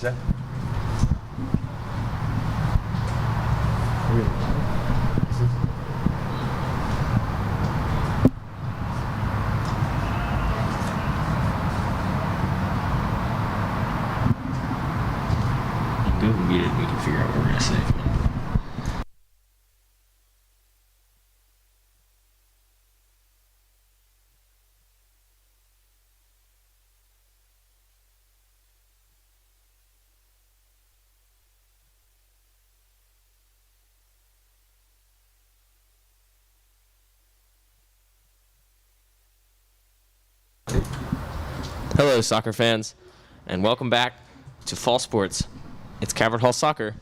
you say? Google Meet it, we can figure out what we're going to say. Hello, soccer fans, and welcome back to Fall Sports. It's Cavern Hall Soccer,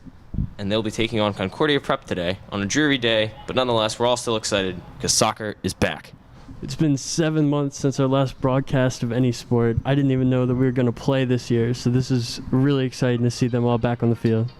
and they'll be taking on Concordia Prep today on a dreary day, but nonetheless, we're all still excited because soccer is back. It's been 7 months since our last broadcast of any sport. I didn't even know that we were going to play this year, so this is really exciting to see them all back on the field.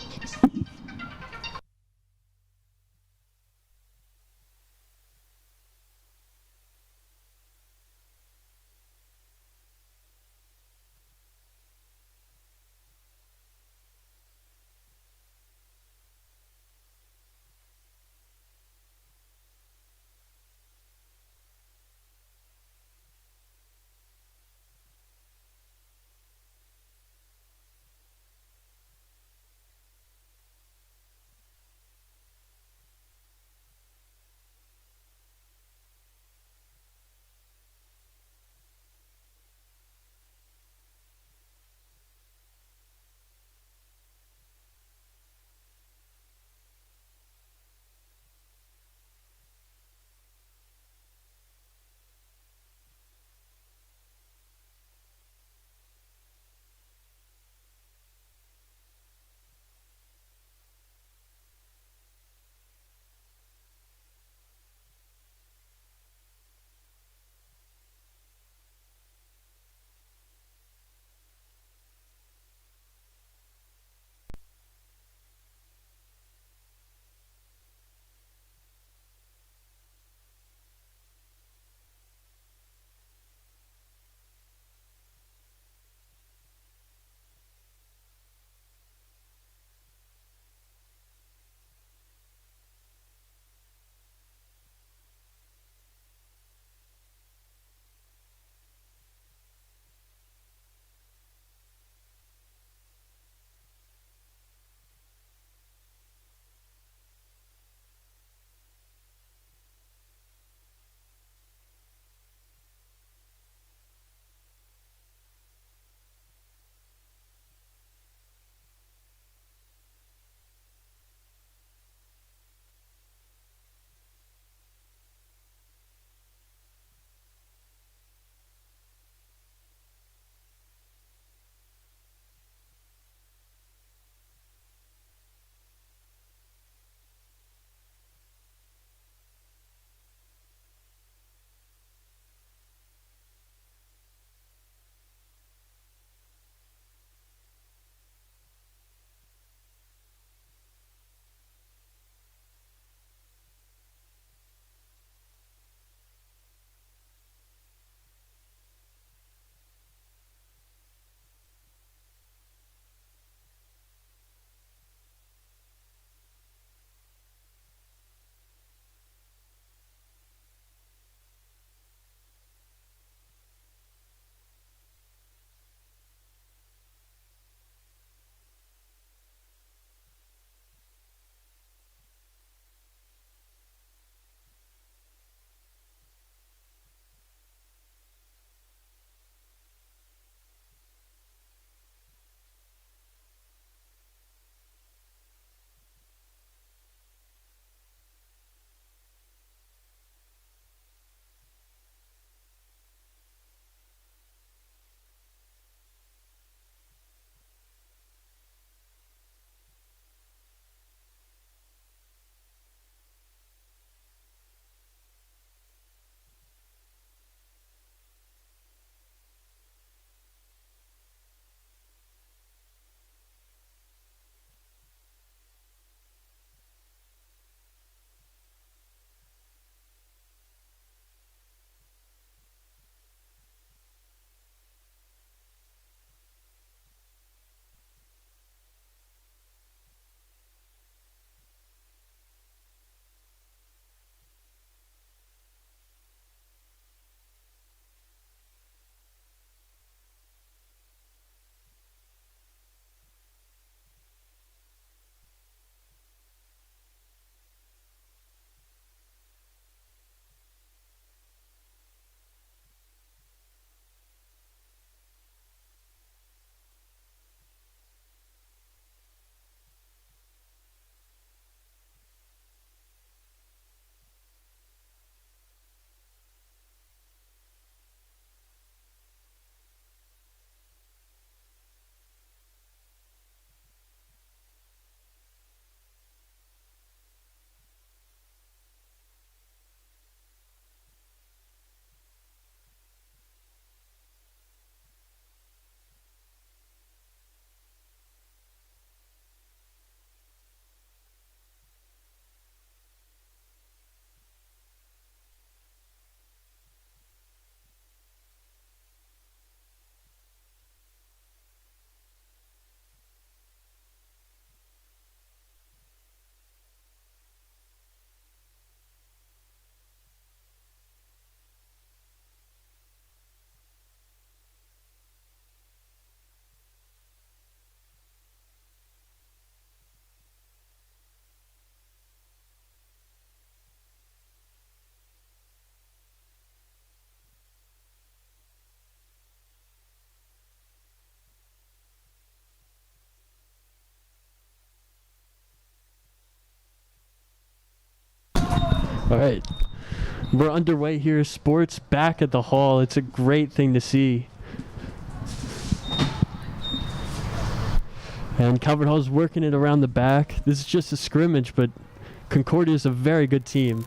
All right. We're underway here. Sports back at the hall. It's a great thing to see. And Calvert Hall's working it around the back. This is just a scrimmage, but Concordia is a very good team.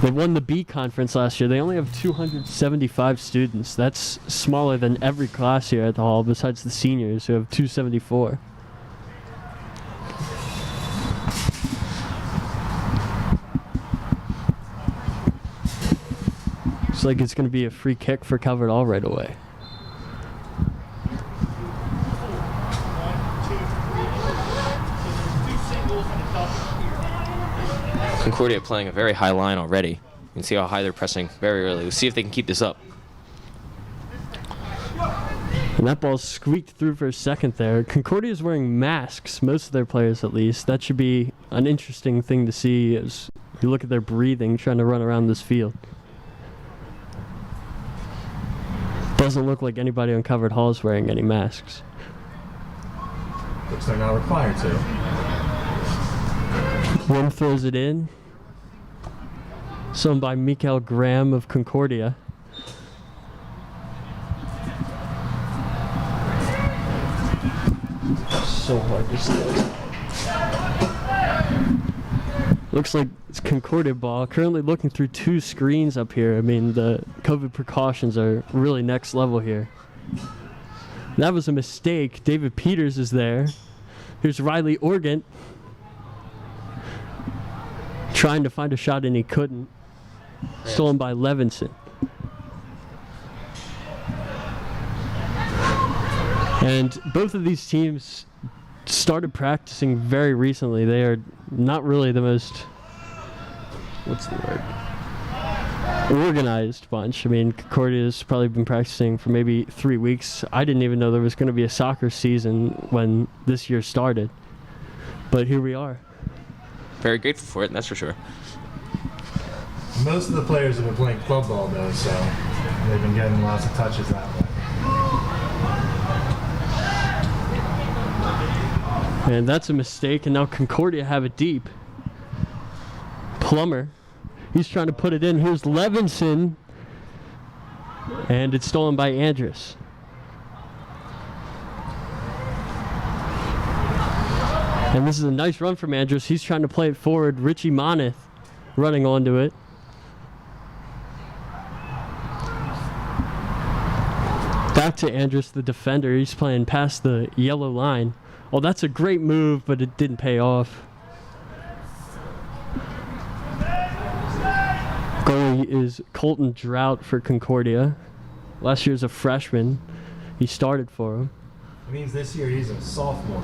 They won the B conference last year. They only have 275 students. That's smaller than every class here at the hall, besides the seniors, who have 274. Looks like it's going to be a free kick for Calvert Hall right away. Concordia playing a very high line already. You can see how high they're pressing very early. We'll see if they can keep this up. And that ball squeaked through for a second there. Concordia is wearing masks, most of their players at least. That should be an interesting thing to see as you look at their breathing trying to run around this field. Doesn't look like anybody on Calvert Hall is wearing any masks. Which they're not required to. One throws it in. Sown by Mikael Graham of Concordia. So hard to see. Looks like it's Concordia ball. Currently looking through two screens up here. I mean, the COVID precautions are really next level here. That was a mistake. David Peters is there. Here's Riley Organt. Trying to find a shot and he couldn't. Stolen by Levinson. And both of these teams started practicing very recently. They are not really the most, what's the word, organized bunch. I mean, Concordia's probably been practicing for maybe 3 weeks. I didn't even know there was going to be a soccer season when this year started. But here we are. Very grateful for it, that's for sure. Most of the players have been playing club ball though, so they've been getting lots of touches that way. And that's a mistake, and now Concordia have it deep. Plummer, he's trying to put it in. Here's Levinson, and it's stolen by Andrus. And this is a nice run from Andrus. He's trying to play it forward. Richie Moneth running onto it. Back to Andrus, the defender. He's playing past the yellow line. Oh, that's a great move, but it didn't pay off. Goalie is Colton Drought for Concordia. Last year's a freshman. He started for him. It means this year he's a sophomore.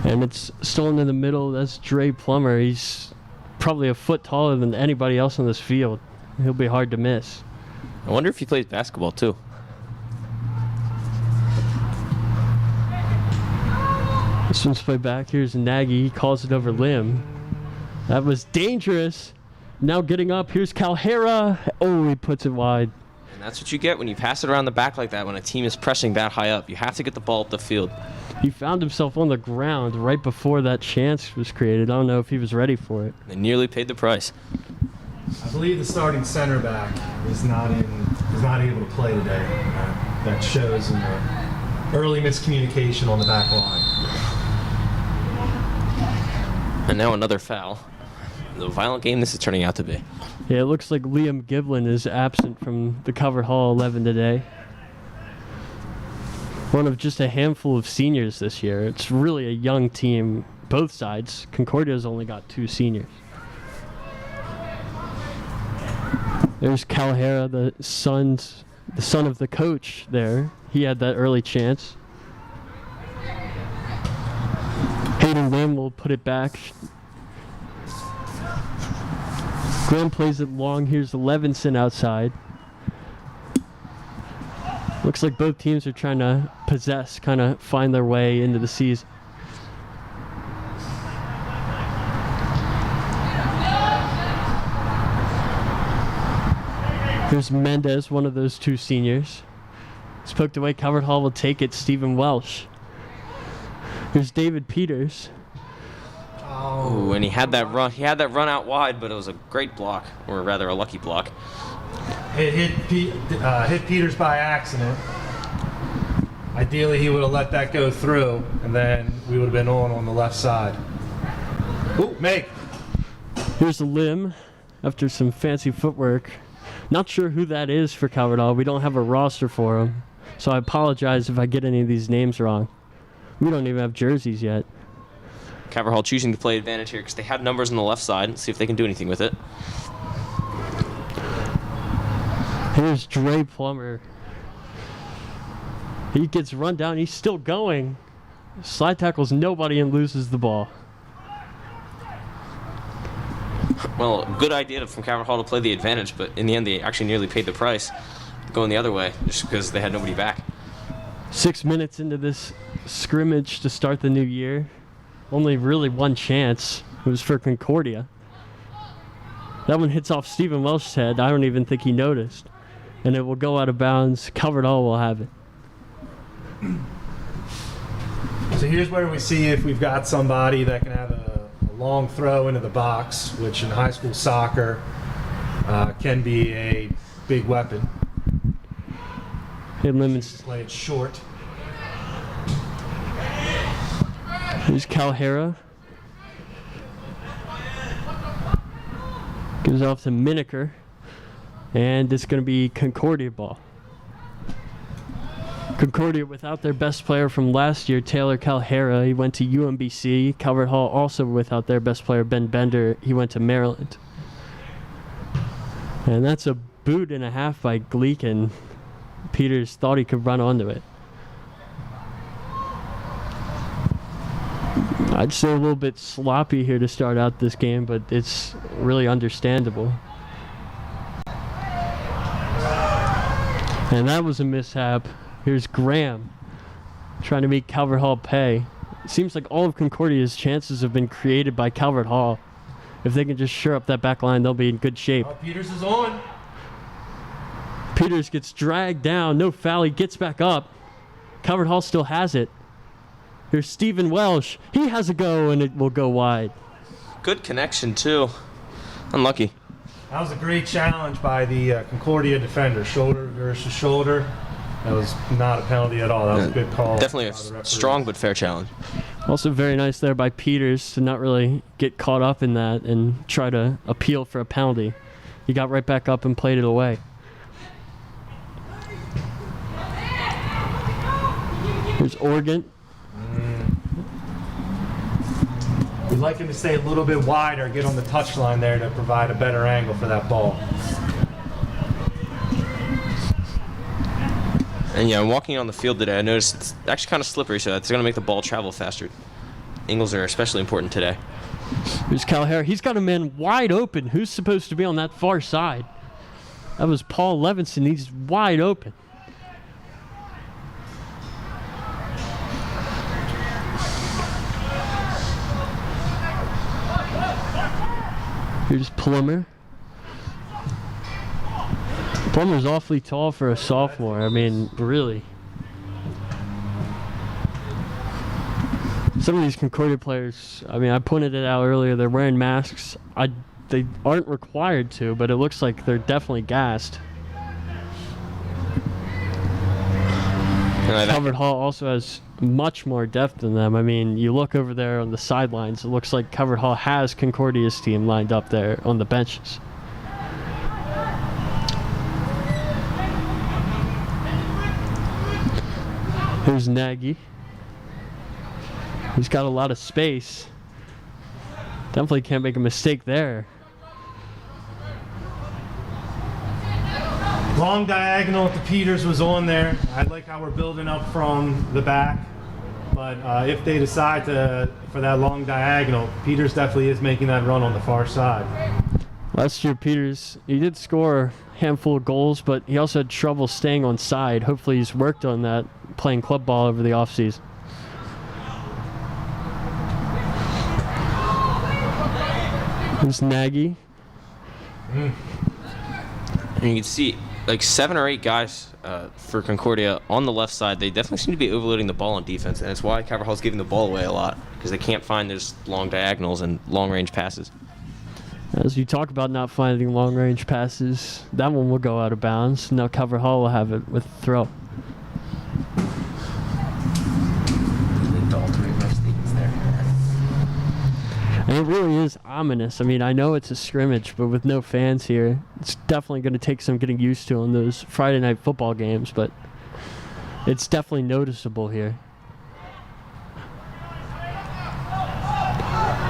And it's stolen in the middle. That's Dre Plummer. He's probably a foot taller than anybody else on this field. He'll be hard to miss. I wonder if he plays basketball too. This one's played back. Here's Nagy. He calls it over Lim. That was dangerous. Now getting up. Here's Calhera. Oh, he puts it wide. And that's what you get when you pass it around the back like that when a team is pressing that high up. You have to get the ball up the field. He found himself on the ground right before that chance was created. I don't know if he was ready for it. They nearly paid the price. I believe the starting center back is not able to play today. That shows in the early miscommunication on the back line. And now another foul. The violent game this is turning out to be. Yeah, it looks like Liam Giblin is absent from the Calvert Hall 11 today. One of just a handful of seniors this year. It's really a young team, both sides. Concordia's only got 2 seniors. There's Calhera, the son of the coach there. He had that early chance. Hayden Lim will put it back. Graham plays it long. Here's Levinson outside. Looks like both teams are trying to possess, kind of find their way into the season. Here's Mendez, one of those two seniors. It's poked away. Calvert Hall will take it. Stephen Welsh. Here's David Peters. Ooh, and he had that run. He had that run out wide, but it was a great block, or rather a lucky block. Hit Peters by accident. Ideally, he would have let that go through, and then we would have been on the left side. Ooh, make. Here's a limb after some fancy footwork. Not sure who that is for Calvert Hall. We don't have a roster for him, so I apologize if I get any of these names wrong. We don't even have jerseys yet. Calvert Hall choosing to play advantage here because they had numbers on the left side. See if they can do anything with it. Here's Dre Plummer. He gets run down. He's still going. Slide tackles nobody and loses the ball. Well, good idea from Calvert Hall to play the advantage, but in the end they actually nearly paid the price going the other way just because they had nobody back. 6 minutes into this scrimmage to start the new year. Only really one chance. It was for Concordia. That one hits off Stephen Welsh's head. I don't even think he noticed. And it will go out of bounds. Calvert Hall will have it. So here's where we see if we've got somebody that can have a long throw into the box, which in high school soccer can be a big weapon. Hey, Lemons. Play it short. Here's Calhera. Goes off to Miniker. And it's going to be Concordia ball. Concordia without their best player from last year, Taylor Calhera. He went to UMBC. Calvert Hall also without their best player, Ben Bender. He went to Maryland. And that's a boot and a half by Gleek, and Peters thought he could run onto it. I'd say a little bit sloppy here to start out this game, but it's really understandable. And that was a mishap. Here's Graham trying to make Calvert Hall pay. It seems like all of Concordia's chances have been created by Calvert Hall. If they can just shore up that back line, they'll be in good shape. Oh, Peters is on. Peters gets dragged down. No foul. He gets back up. Calvert Hall still has it. Here's Stephen Welsh. He has a go, and it will go wide. Good connection, too. Unlucky. That was a great challenge by the Concordia defender. Shoulder versus shoulder. That was not a penalty at all. That was a good call. Definitely a strong but fair challenge. Also very nice there by Peters to not really get caught up in that and try to appeal for a penalty. He got right back up and played it away. Here's Oregon. We'd like him to stay a little bit wider, get on the touchline there to provide a better angle for that ball. And yeah, walking on the field today, I noticed it's actually kind of slippery, so that's going to make the ball travel faster. Angles are especially important today. Here's Calhera. He's got a man wide open. Who's supposed to be on that far side? That was Paul Levinson. He's wide open. Here's Plummer. Plummer's awfully tall for a sophomore. I mean, really. Some of these Concordia players, I mean, I pointed it out earlier, they're wearing masks. They aren't required to, but it looks like they're definitely gassed. Calvert Hall also has much more depth than them. I mean, you look over there on the sidelines, it looks like Calvert Hall has Concordia's team lined up there on the benches. Here's Nagy. He's got a lot of space. Definitely can't make a mistake there. Long diagonal to Peters was on there. I like how we're building up from the back. But if they decide for that long diagonal, Peters definitely is making that run on the far side. Last year, Peters, he did score a handful of goals, but he also had trouble staying on side. Hopefully he's worked on that, playing club ball over the offseason. There's Nagy. And you can see like 7 or 8 guys for Concordia on the left side. They definitely seem to be overloading the ball on defense, and it's why Calvert Hall's giving the ball away a lot, because they can't find those long diagonals and long-range passes. As you talk about not finding long-range passes, that one will go out of bounds. Now Calvert Hall will have it with throw. And it really is ominous. I mean, I know it's a scrimmage, but with no fans here, it's definitely going to take some getting used to on those Friday night football games, but it's definitely noticeable here.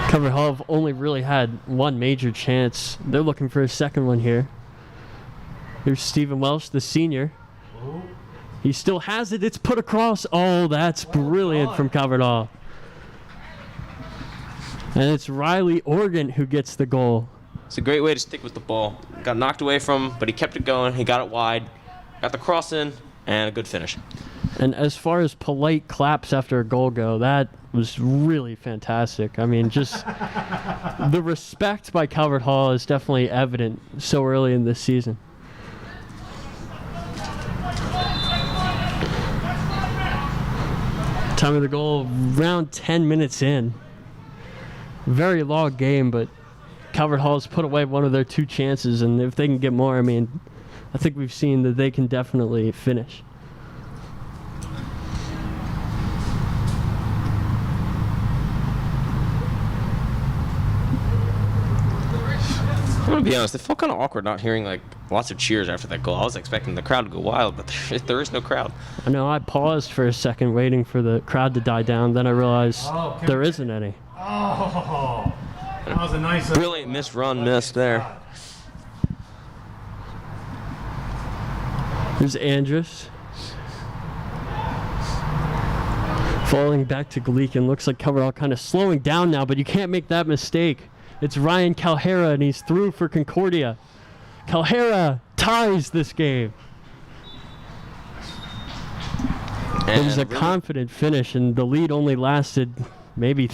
Calvert Hall have only really had one major chance. They're looking for a second one here. Here's Stephen Welsh, the senior. He still has it. It's put across. Oh, that's brilliant from Calvert Hall. And it's Riley Organ who gets the goal. It's a great way to stick with the ball. Got knocked away from him, but he kept it going. He got it wide, got the cross in, and a good finish. And as far as polite claps after a goal go, that was really fantastic. I mean, just the respect by Calvert Hall is definitely evident so early in this season. Time of the goal, around 10 minutes in. Very long game, but Calvert Hall's put away one of their 2 chances, and if they can get more, I mean, I think we've seen that they can definitely finish. I'm going to be honest, it felt kind of awkward not hearing like lots of cheers after that goal. I was expecting the crowd to go wild, but there is no crowd. I know, I paused for a second waiting for the crowd to die down, then I realized there isn't any. Oh, that was a nice... Brilliant miss there. There's Andrus. Falling back to Gleekin. Looks like Calvert Hall kind of slowing down now, but you can't make that mistake. It's Ryan Calhera, and he's through for Concordia. Calhera ties this game. It was a confident finish, and the lead only lasted maybe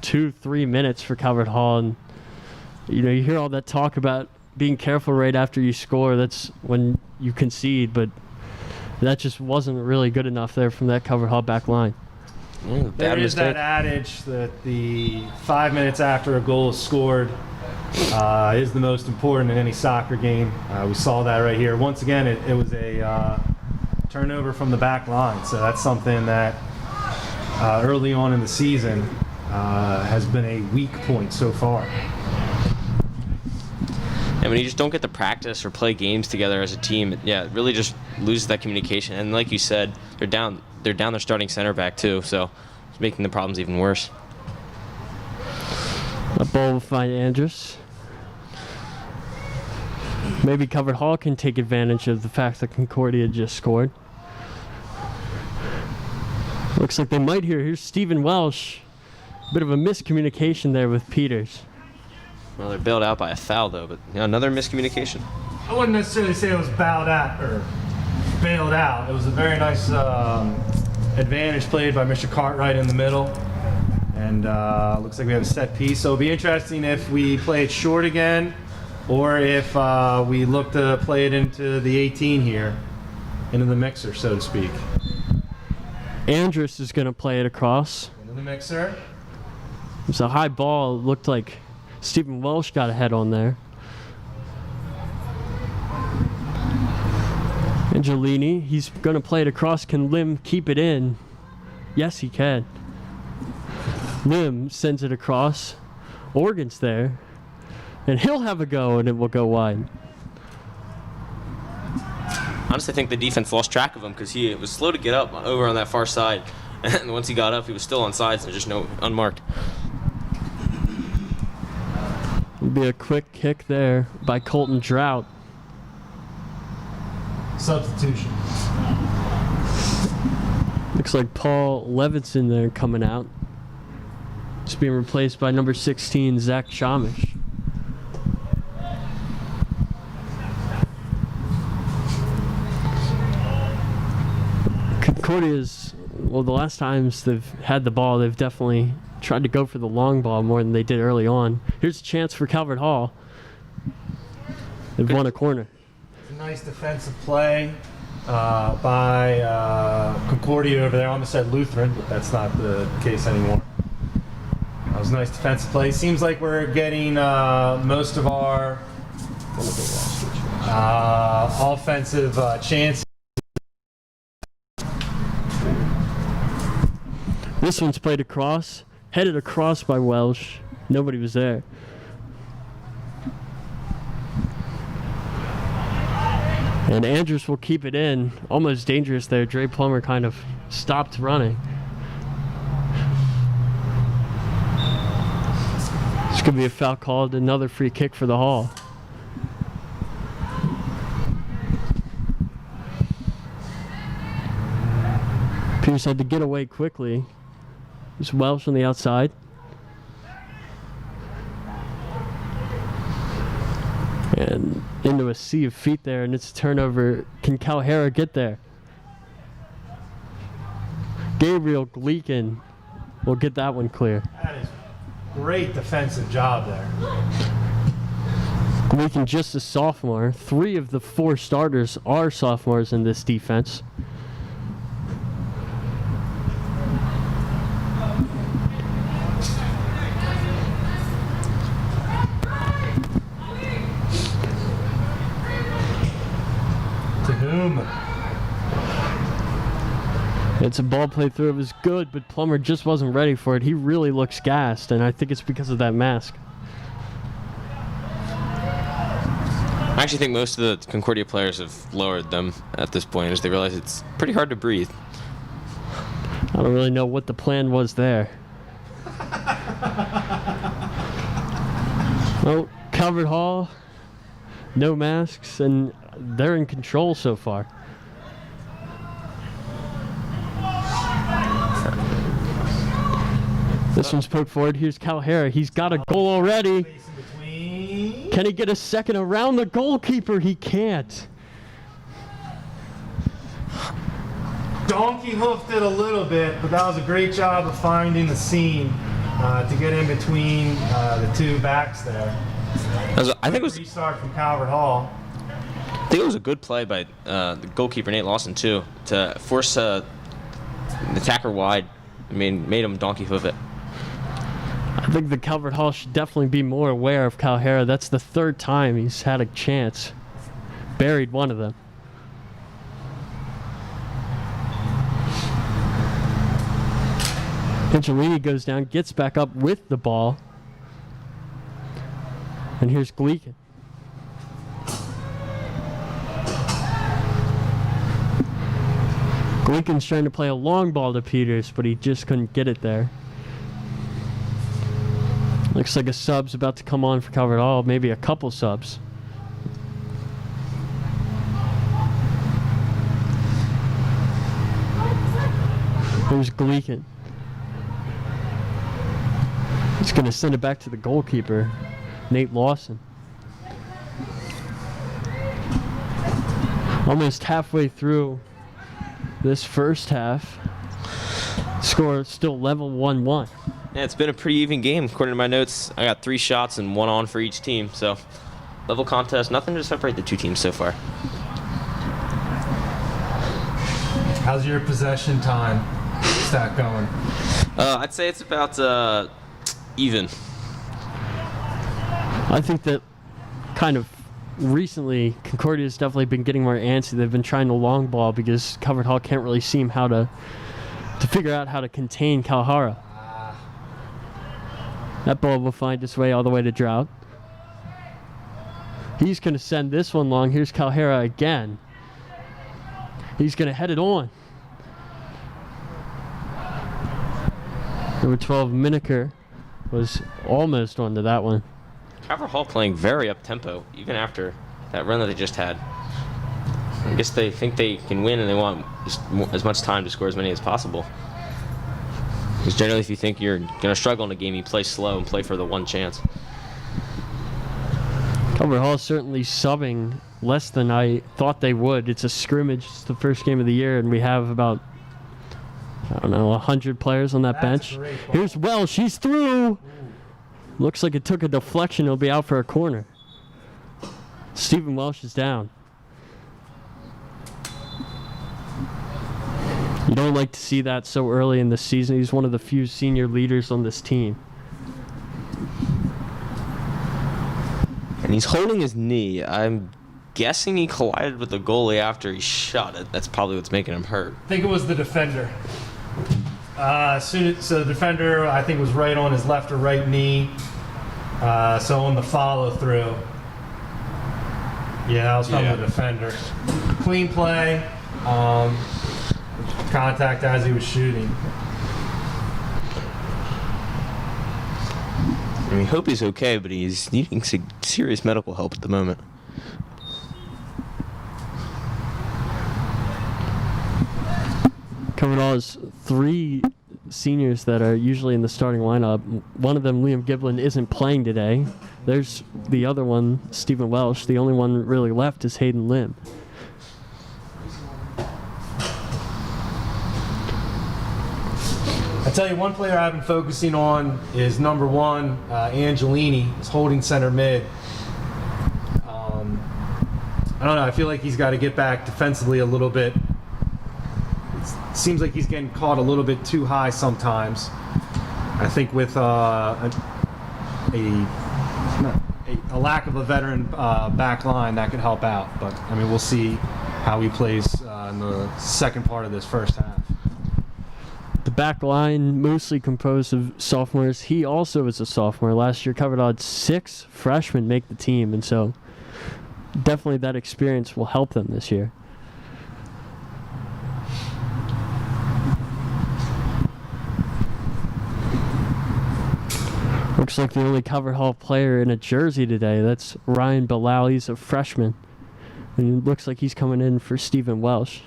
2-3 minutes for Calvert Hall. And you know, you hear all that talk about being careful right after you score. That's when you concede, but that just wasn't really good enough there from that Calvert Hall back line. There is that adage that the 5 minutes after a goal is scored is the most important in any soccer game. We saw that right here. Once again, it was a turnover from the back line, so that's something that early on in the season has been a weak point so far. And when you just don't get to practice or play games together as a team, it really just loses that communication. And like you said, they're down their starting center back too, so it's making the problems even worse. A ball will find Andrus. Maybe Calvert Hall can take advantage of the fact that Concordia just scored. Looks like they might here. Here's Stephen Welsh. Bit of a miscommunication there with Peters. Well, they're bailed out by a foul, though, but another miscommunication. I wouldn't necessarily say it was bailed out. It was a very nice advantage played by Mr. Cartwright in the middle. And looks like we have a set piece. So it'll be interesting if we play it short again, or if we look to play it into the 18 here, into the mixer, so to speak. Andrus is going to play it across. Into the mixer. It's a high ball. It looked like Stephen Welsh got a head on there. Angelini, he's going to play it across. Can Lim keep it in? Yes, he can. Lim sends it across. Organ's there. And he'll have a go, and it will go wide. Honestly, I think the defense lost track of him because he was slow to get up over on that far side. And once he got up, he was still on sides and just unmarked. It'll be a quick kick there by Colton Drought. Substitution. Looks like Paul Levinson there coming out. Just being replaced by number 16, Zach Shamish. Concordia's, well, the last times they've had the ball, they've definitely tried to go for the long ball more than they did early on. Here's a chance for Calvert Hall. They've won a corner. nice defensive play by Concordia over there. I almost said Lutheran, but that's not the case anymore. That was a nice defensive play. Seems like we're getting most of our offensive chances. This one's played across, headed across by Welsh. Nobody was there. And Andrews will keep it in. Almost dangerous there. Dre Plummer kind of stopped running. This could be a foul called. Another free kick for the Hall. Pierce had to get away quickly. There's Welsh on the outside. And into a sea of feet there, and it's a turnover. Can Calhara get there? Gabriel Gleekin will get that one clear. That is great defensive job there. Gleekin just a sophomore. 3 of the 4 starters are sophomores in this defense. It's a ball play through. It was good, but Plummer just wasn't ready for it. He really looks gassed, and I think it's because of that mask. I actually think most of the Concordia players have lowered them at this point as they realize it's pretty hard to breathe. I don't really know what the plan was there. Oh, Calvert Hall, no masks, and they're in control so far. This one's poked forward. Here's Calhara. He's got a goal already. Can he get a second around the goalkeeper? He can't. Donkey hoofed it a little bit, but that was a great job of finding the seam to get in between the 2 backs there. I think it was Restart from Calvert Hall. I think it was a good play by the goalkeeper Nate Lawson too to force the attacker wide. I mean, made him donkey hoof it. I think the Calvert Hall should definitely be more aware of Calhara. That's the 3rd time he's had a chance. Buried one of them. Angelini goes down, gets back up with the ball. And here's Gleekin. Gleekin's trying to play a long ball to Peters, but he just couldn't get it there. Looks like a sub's about to come on for Calvert Hall, maybe a couple subs. Here's Gleekin. He's going to send it back to the goalkeeper, Nate Lawson. Almost halfway through this first half. Score still level 1-1. Yeah, it's been a pretty even game. According to my notes, I got 3 shots and 1 on for each team. So, level contest, nothing to separate the 2 teams so far. How's your possession time stat going? I'd say it's about even. I think that kind of recently, Concordia has definitely been getting more antsy. They've been trying the long ball because Calvert Hall can't really seem how to figure out how to contain Calhara. That ball will find its way all the way to Drought. He's going to send this one long. Here's Calhara again. He's going to head it on. Number 12, Miniker, was almost onto that one. Calvert Hall playing very up-tempo, even after that run that they just had. I guess they think they can win and they want as much time to score as many as possible. Because generally, if you think you're going to struggle in a game, you play slow and play for the one chance. Calvert Hall certainly subbing less than I thought they would. It's a scrimmage. It's the first game of the year, and we have about, I don't know, 100 players on that bench. Here's Welsh. She's through. Looks like it took a deflection. It'll be out for a corner. Stephen Welsh is down. You don't like to see that so early in the season. He's one of the few senior leaders on this team. And he's holding his knee. I'm guessing he collided with the goalie after he shot it. That's probably what's making him hurt. I think it was the defender. So the defender, I think, was right on his left or right knee. So on the follow through. Yeah, that was from the defender. Clean play. Contact as he was shooting. I mean, hope he's okay, but he's needing serious medical help at the moment. Covered all his 3 seniors that are usually in the starting lineup. One of them, Liam Giblin, isn't playing today. There's the other one, Stephen Welsh. The only one really left is Hayden Lim. I tell you, one player I've been focusing on is number 1, Angelini. He's holding center mid. I don't know. I feel like he's got to get back defensively a little bit. It seems like he's getting caught a little bit too high sometimes. I think with a lack of a veteran back line, that could help out. But, I mean, we'll see how he plays in the second part of this first half. The back line, mostly composed of sophomores. He also is a sophomore. Last year covered odds 6 freshmen make the team, and so definitely that experience will help them this year. Looks like the only Cover Hall player in a jersey today. That's Ryan Bilal. He's a freshman. And it looks like he's coming in for Stephen Welsh.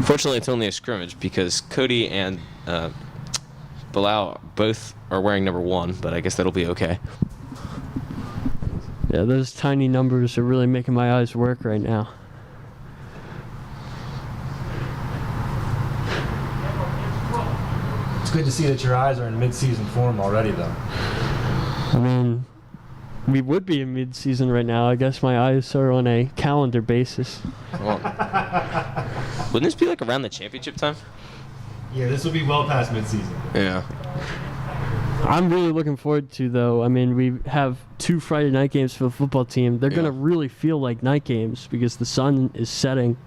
Fortunately, it's only a scrimmage because Cody and Bilal both are wearing number 1, but I guess that'll be okay. Yeah, those tiny numbers are really making my eyes work right now. It's good to see that your eyes are in mid-season form already, though. I mean, we would be in mid-season right now. I guess my eyes are on a calendar basis. Well, wouldn't this be like around the championship time? Yeah, this will be well past mid-season. Yeah. I'm really looking forward to, though. I mean, we have 2 Friday night games for the football team. They're going to really feel like night games because the sun is setting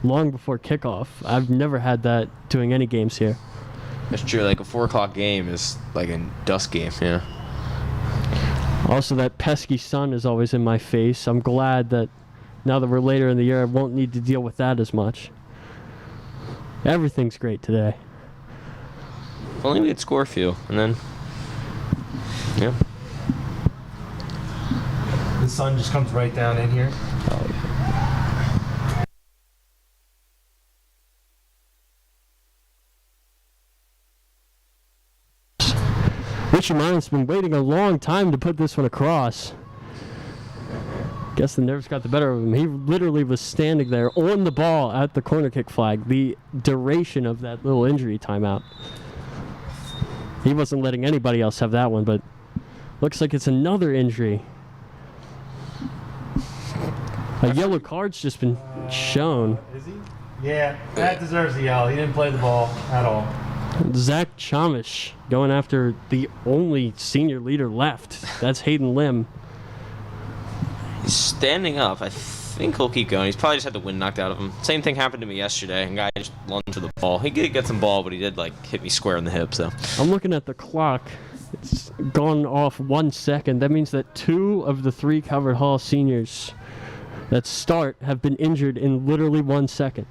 long before kickoff. I've never had that doing any games here. That's true. Like a 4 o'clock game is like a dusk game. Yeah. Also, that pesky sun is always in my face. I'm glad that now that we're later in the year, I won't need to deal with that as much. Everything's great today. If only we could score a few, and then, yeah. The sun just comes right down in here. Richard Mine's been waiting a long time to put this one across. Guess the nerves got the better of him. He literally was standing there on the ball at the corner kick flag the duration of that little injury timeout. He wasn't letting anybody else have that one, but looks like it's another injury. A yellow card's just been shown. Is he? Yeah, that deserves a yell. He didn't play the ball at all. Zach Chamish going after the only senior leader left. That's Hayden Lim. He's standing up. I think he'll keep going. He's probably just had the wind knocked out of him. Same thing happened to me yesterday. A guy just lunged for the ball. He did get some ball, but he did like hit me square in the hip. So I'm looking at the clock. It's gone off 1 second. That means that 2 of the 3 Covered Hall seniors that start have been injured in literally 1 second.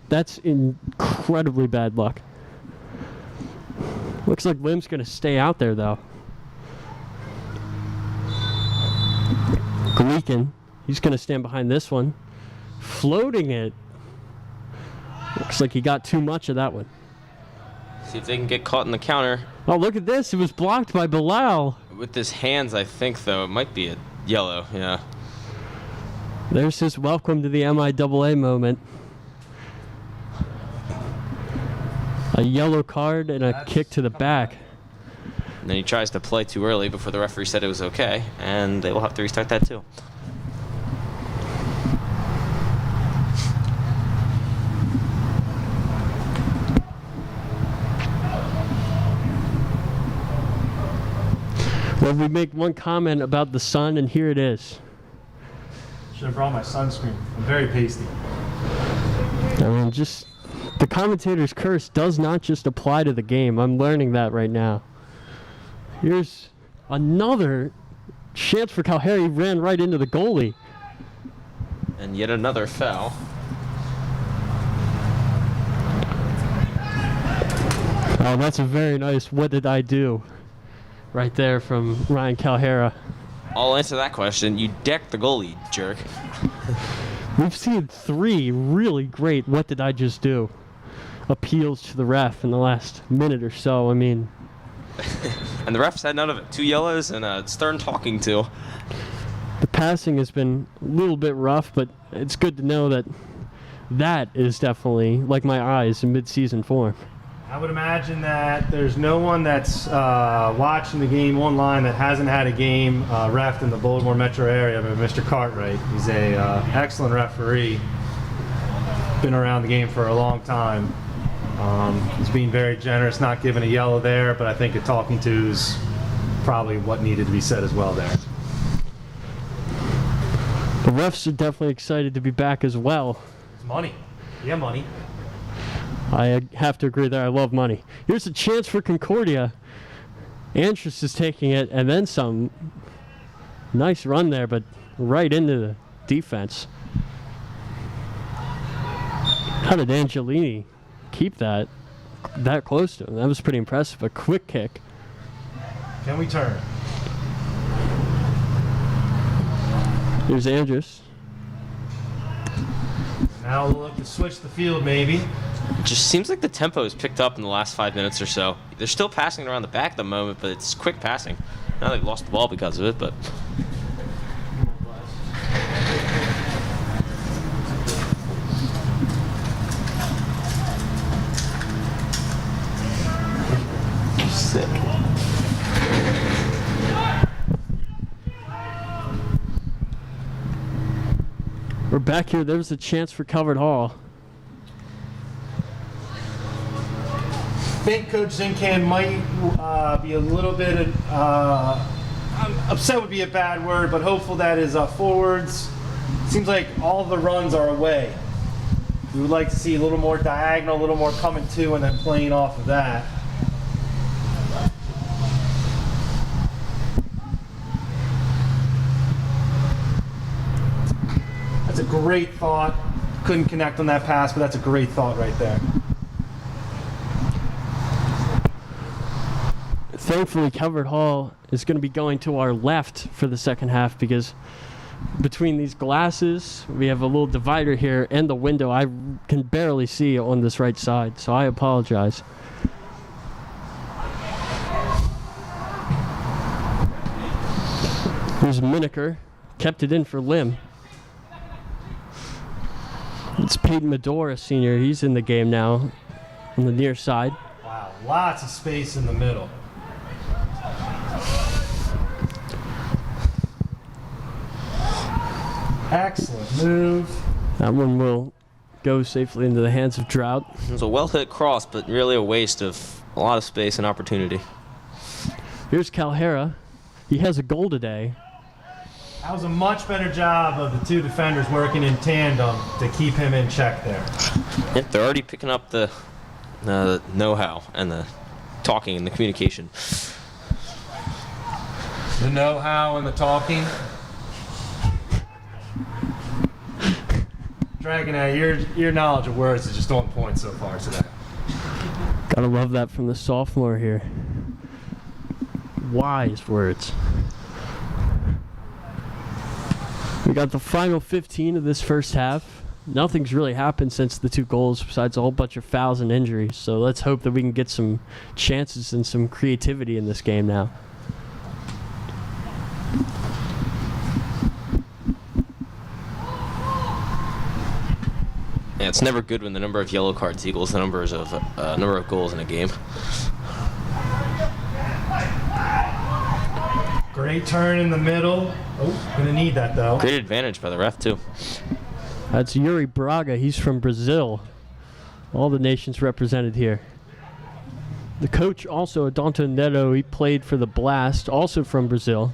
That's incredibly bad luck. Looks like Lim's going to stay out there, though. Gleekin, he's going to stand behind this one. Floating it. Looks like he got too much of that one. see if they can get caught in the counter. Oh, look at this. It was blocked by Bilal. With his hands, I think, though, it might be a yellow, yeah. There's his welcome to the MIAA moment. A yellow card and a kick to the back. And then he tries to play too early before the referee said it was okay, and they will have to restart that too. Well, we make one comment about the sun, and here it is. Should have brought my sunscreen. I'm very pasty. I mean, just the commentator's curse does not just apply to the game. I'm learning that right now. Here's another chance for Calhera. He ran right into the goalie. And yet another foul. Oh, that's a very nice "what did I do" right there from Ryan Calhera. I'll answer that question. You decked the goalie, jerk. We've seen 3 really great "what did I just do" appeals to the ref in the last minute or so. I mean, And the refs had none of it. 2 yellows and a stern talking to. the passing has been a little bit rough, but it's good to know that that is definitely like my eyes in mid-season form. I would imagine that there's no one that's watching the game online that hasn't had a game reffed in the Baltimore metro area, but Mr. Cartwright. He's a excellent referee. Been around the game for a long time. He's being very generous, not giving a yellow there, but I think a talking to is probably what needed to be said as well there. The refs are definitely excited to be back as well. It's money. Yeah, money. I have to agree there. I love money. Here's a chance for Concordia. Andrus is taking it, and then some. Nice run there, but right into the defense. How did Angelini keep that close to him? That was pretty impressive. A quick kick. Can we turn? Here's Andrus. Now we'll look to switch the field, maybe. It just seems like the tempo has picked up in the last 5 minutes or so. They're still passing it around the back at the moment, but it's quick passing. Now they've lost the ball because of it, but... Sick. We're back here. There's a chance for Calvert Hall. I think Coach Zincan might be a little bit, I'm upset would be a bad word, but hopeful that his forwards, seems like all the runs are away. We would like to see a little more diagonal, a little more coming to, and then playing off of that. That's a great thought. Couldn't connect on that pass, but that's a great thought right there. Thankfully, Calvert Hall is going to be going to our left for the second half because between these glasses, we have a little divider here and the window I can barely see on this right side, so I apologize. Here's Miniker, kept it in for Lim. It's Peyton Medora, senior. He's in the game now on the near side. Wow, lots of space in the middle. Excellent move. That one will go safely into the hands of Trout. It was a well-hit cross, but really a waste of a lot of space and opportunity. Here's Calhera. He has a goal today. That was a much better job of the 2 defenders working in tandem to keep him in check there. Yep, they're already picking up the know-how and the talking and the communication. The know-how and the talking. Dragon, your knowledge of words is just on point so far today. Gotta love that from the sophomore here. Wise words. We got the final 15 of this first half. Nothing's really happened since the 2 goals besides a whole bunch of fouls and injuries. So let's hope that we can get some chances and some creativity in this game now. Yeah, it's never good when the number of yellow cards equals the number of goals in a game. Great turn in the middle. Oh, gonna need that though. Great advantage by the ref, too. That's Yuri Braga. He's from Brazil. All the nations represented here. The coach also, Adonto Neto, he played for the Blast, also from Brazil.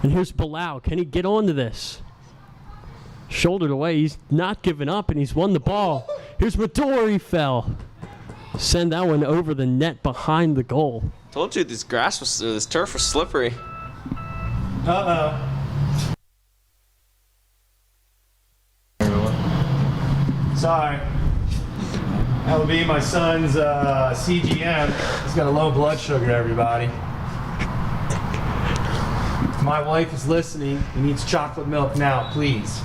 And here's Bilal. Can he get onto this? Shouldered away. He's not giving up, and he's won the ball. Here's Mador. He fell. Send that one over the net behind the goal. Told you this turf was slippery. Uh-oh. Sorry. That would be my son's CGM. He's got a low blood sugar, everybody. If my wife is listening, he needs chocolate milk now, please.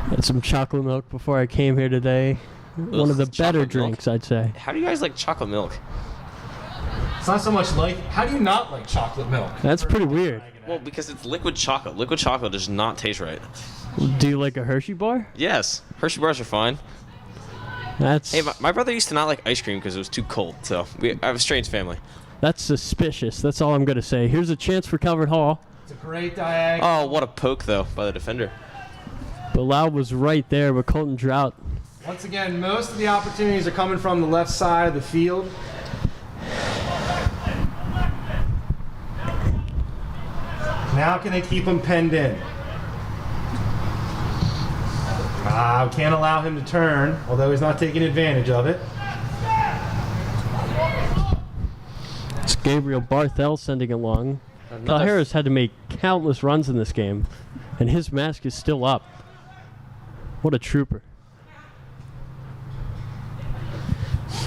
Had some chocolate milk before I came here today. One of the better chocolate drinks, I'd say. How do you guys like chocolate milk? It's not so much like, how do you not like chocolate milk? That's pretty weird. Well, because it's liquid chocolate. Liquid chocolate does not taste right. Do you like a Hershey bar? Yes, Hershey bars are fine. That's Hey, my brother used to not like ice cream because it was too cold, so I have a strange family. that's suspicious. That's all I'm going to say. Here's a chance for Calvert Hall. It's a great diagonal. Oh, what a poke, though, by the defender. Bilal was right there, but Colton Drought. Once again, most of the opportunities are coming from the left side of the field. Now can they keep him penned in? Can't allow him to turn, although he's not taking advantage of it. It's Gabriel Barthel sending along. Cal Another- Harris had to make countless runs in this game, and his mask is still up. What a trooper.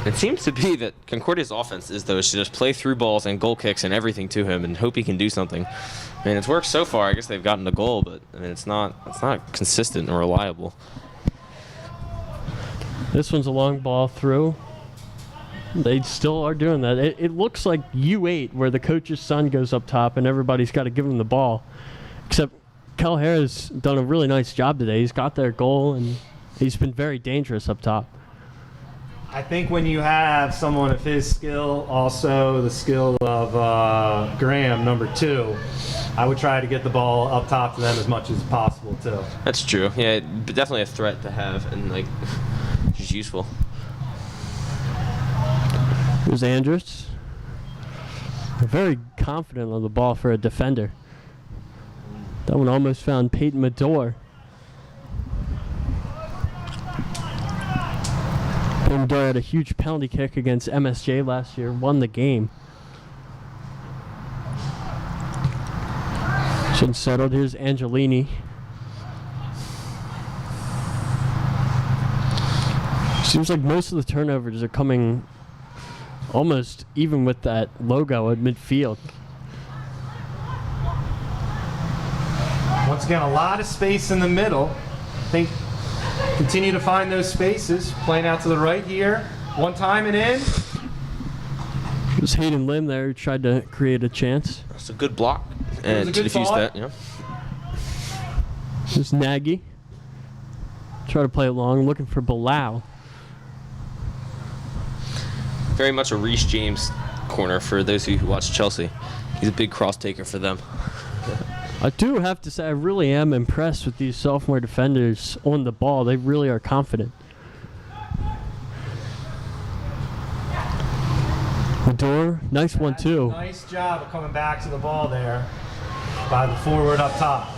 It seems to be that Concordia's offense is, though, is to just play through balls and goal kicks and everything to him and hope he can do something. I mean, it's worked so far. I guess they've gotten a goal, but I mean, it's not consistent or reliable. This one's a long ball through. They still are doing that. It looks like U8, where the coach's son goes up top and everybody's got to give him the ball. Except Cal Harris done a really nice job today. He's got their goal, and he's been very dangerous up top. I think when you have someone of his skill, also the skill of Graham, number 2, I would try to get the ball up top to them as much as possible, too. That's true. Yeah, definitely a threat to have, and like, just useful. Here's Andrus. Very confident on the ball for a defender. That one almost found Peyton Mador. Peyton Mador had a huge penalty kick against MSJ last year, won the game. Shouldn't settled. Here's Angelini. Seems like most of the turnovers are coming almost even with that logo at midfield. Once again, a lot of space in the middle. I think continue to find those spaces. Playing out to the right here. One time and in. It was Hayden Lim there who tried to create a chance. That's a good block, was and a to good defuse thought. that, yeah. There's Nagy. Try to play it long, looking for Bilal. Very much a Reece James corner for those of you who watch Chelsea. He's a big cross taker for them. I do have to say I really am impressed with these sophomore defenders on the ball. They really are confident. Mador, nice one too. Nice job of coming back to the ball there by the forward up top.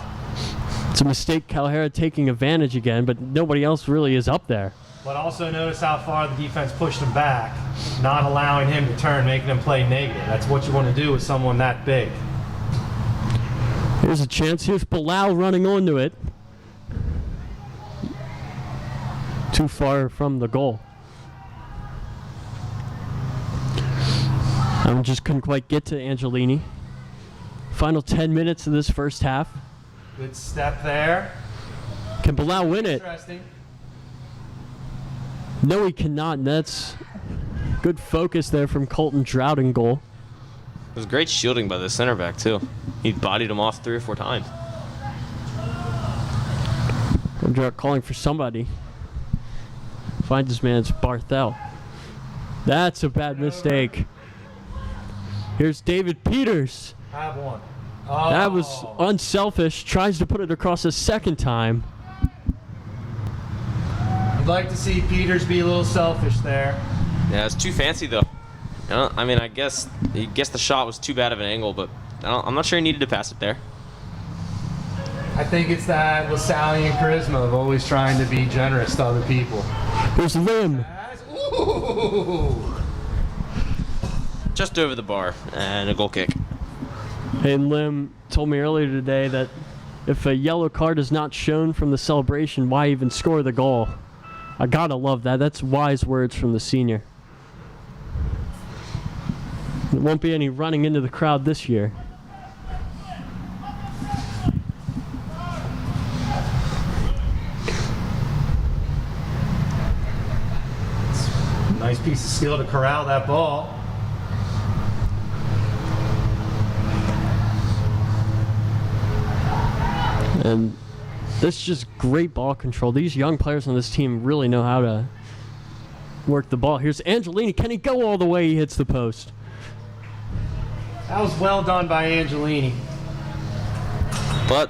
It's a mistake, Calhera taking advantage again, but nobody else really is up there. But also notice how far the defense pushed him back, not allowing him to turn, making him play negative. That's what you want to do with someone that big. Here's a chance. Here's Bilal running onto it. Too far from the goal. I just couldn't quite get to Angelini. Final 10 minutes of this first half. Good step there. Can Bilal win it? Interesting. No, he cannot, and that's good focus there from Colton Drought in goal. It was great shielding by the center back, too. He bodied him off 3 or 4 times. Colton Drought calling for somebody. Finds his man, it's Barthel. That's a bad mistake. Here's David Peters. Have one. That was unselfish. Tries to put it across a second time. You'd like to see Peters be a little selfish there. Yeah, it's too fancy though. I mean, I guess the shot was too bad of an angle, but I'm not sure he needed to pass it there. I think it's that Lasallian charisma of always trying to be generous to other people. There's Lim. Ooh. Just over the bar and a goal kick. And Lim told me earlier today that if a yellow card is not shown from the celebration, why even score the goal? I gotta love that. That's wise words from the senior. There won't be any running into the crowd this year. Nice piece of skill to corral that ball. And this is just great ball control. These young players on this team really know how to work the ball. Here's Angelini. Can he go all the way? He hits the post. That was well done by Angelini. But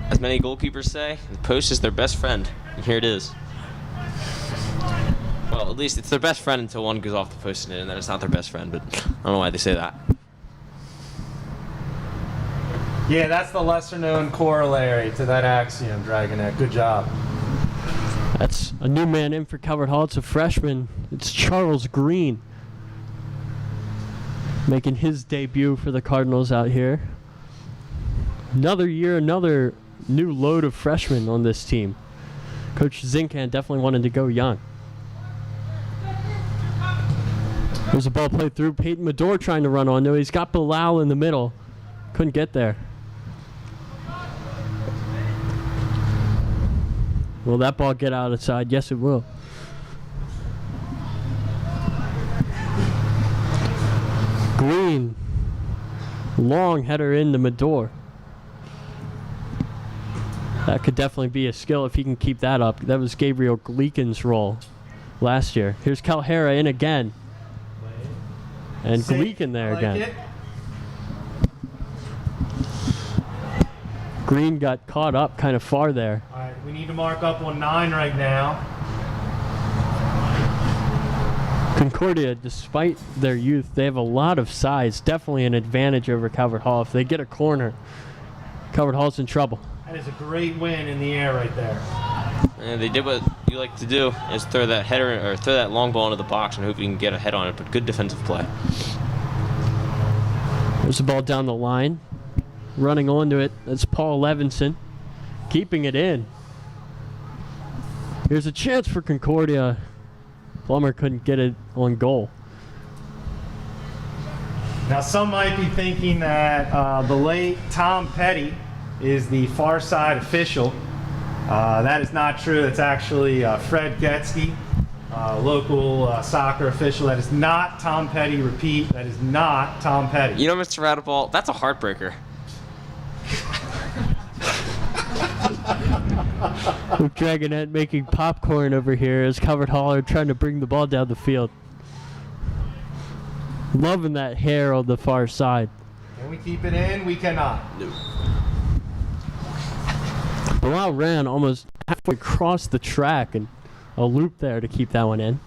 as many goalkeepers say, the post is their best friend. And here it is. Well, at least it's their best friend until one goes off the post and then it's not their best friend, but I don't know why they say that. Yeah, that's the lesser known corollary to that axiom, Dragonette. Good job. That's a new man in for Calvert Hall. It's a freshman. It's Charles Green making his debut for the Cardinals out here. Another year, another new load of freshmen on this team. Coach Zinkan definitely wanted to go young. There's a ball played through. Peyton Medor trying to run onto it. He's got Bilal in the middle. Couldn't get there. Will that ball get out of side? Yes, it will. Green. Long header into Medor. That could definitely be a skill if he can keep that up. That was Gabriel Gleekin's role last year. Here's Calhera in again. And Gleekin there again. It. Green got caught up kind of far there. All right, we need to mark up on 9 right now. Concordia, despite their youth, they have a lot of size. Definitely an advantage over Calvert Hall. If they get a corner, Calvert Hall's in trouble. That is a great win in the air right there. And they did what you like to do, is throw that header or throw that long ball into the box and hope you can get a head on it, but good defensive play. There's the ball down the line. Running onto it, that's Paul Levinson. Keeping it in. Here's a chance for Concordia. Plummer couldn't get it on goal. Now, some might be thinking that the late Tom Petty is the far side official. That is not true. It's actually Fred Getsky, local soccer official. That is not Tom Petty. Repeat, that is not Tom Petty. You know, Mr. Radaball, that's a heartbreaker. Dragonette making popcorn over here as Calvert Hall are trying to bring the ball down the field. Loving that hair on the far side. Can we keep it in? We cannot. No. Bilal ran almost halfway across the track and a loop there to keep that one in.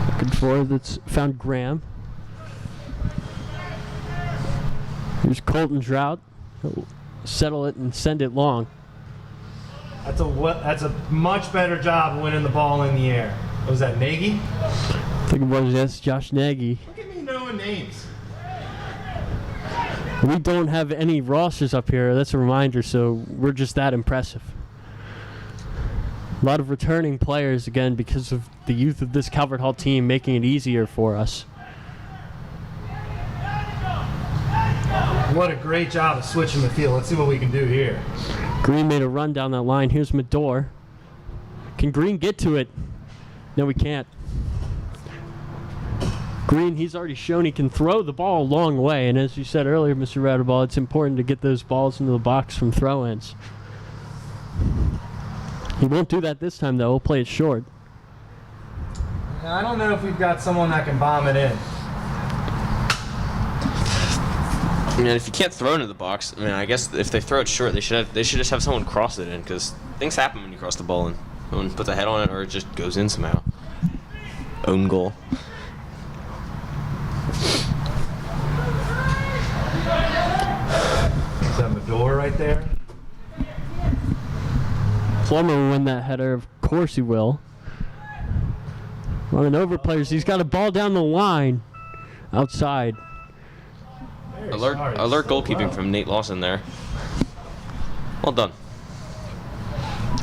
Looking for that's found Graham. Here's Colton Drought. He'll settle it and send it long. That's a much better job of winning the ball in the air. Was that Nagy? I think it was, yes, Josh Nagy. Look at me knowing names. We don't have any rosters up here. That's a reminder, so we're just that impressive. A lot of returning players, again, because of the youth of this Calvert Hall team, making it easier for us. What a great job of switching the field. Let's see what we can do here. Green made a run down that line. Here's Medor. Can Green get to it? No, we can't. Green, he's already shown he can throw the ball a long way, and as you said earlier, Mr. Ratterball, it's important to get those balls into the box from throw-ins. He won't do that this time, though. He'll play it short. I don't know if we've got someone that can bomb it in. I mean, if you can't throw into the box, I mean, I guess if they throw it short, they should just have someone cross it in, because things happen when you cross the ball in. Someone puts a head on it, or it just goes in somehow. Own goal. Is that Medor right there? Plummer will win that header. Of course he will. Running over players. He's got a ball down the line. Outside. Alert goalkeeping from Nate Lawson there. Well done.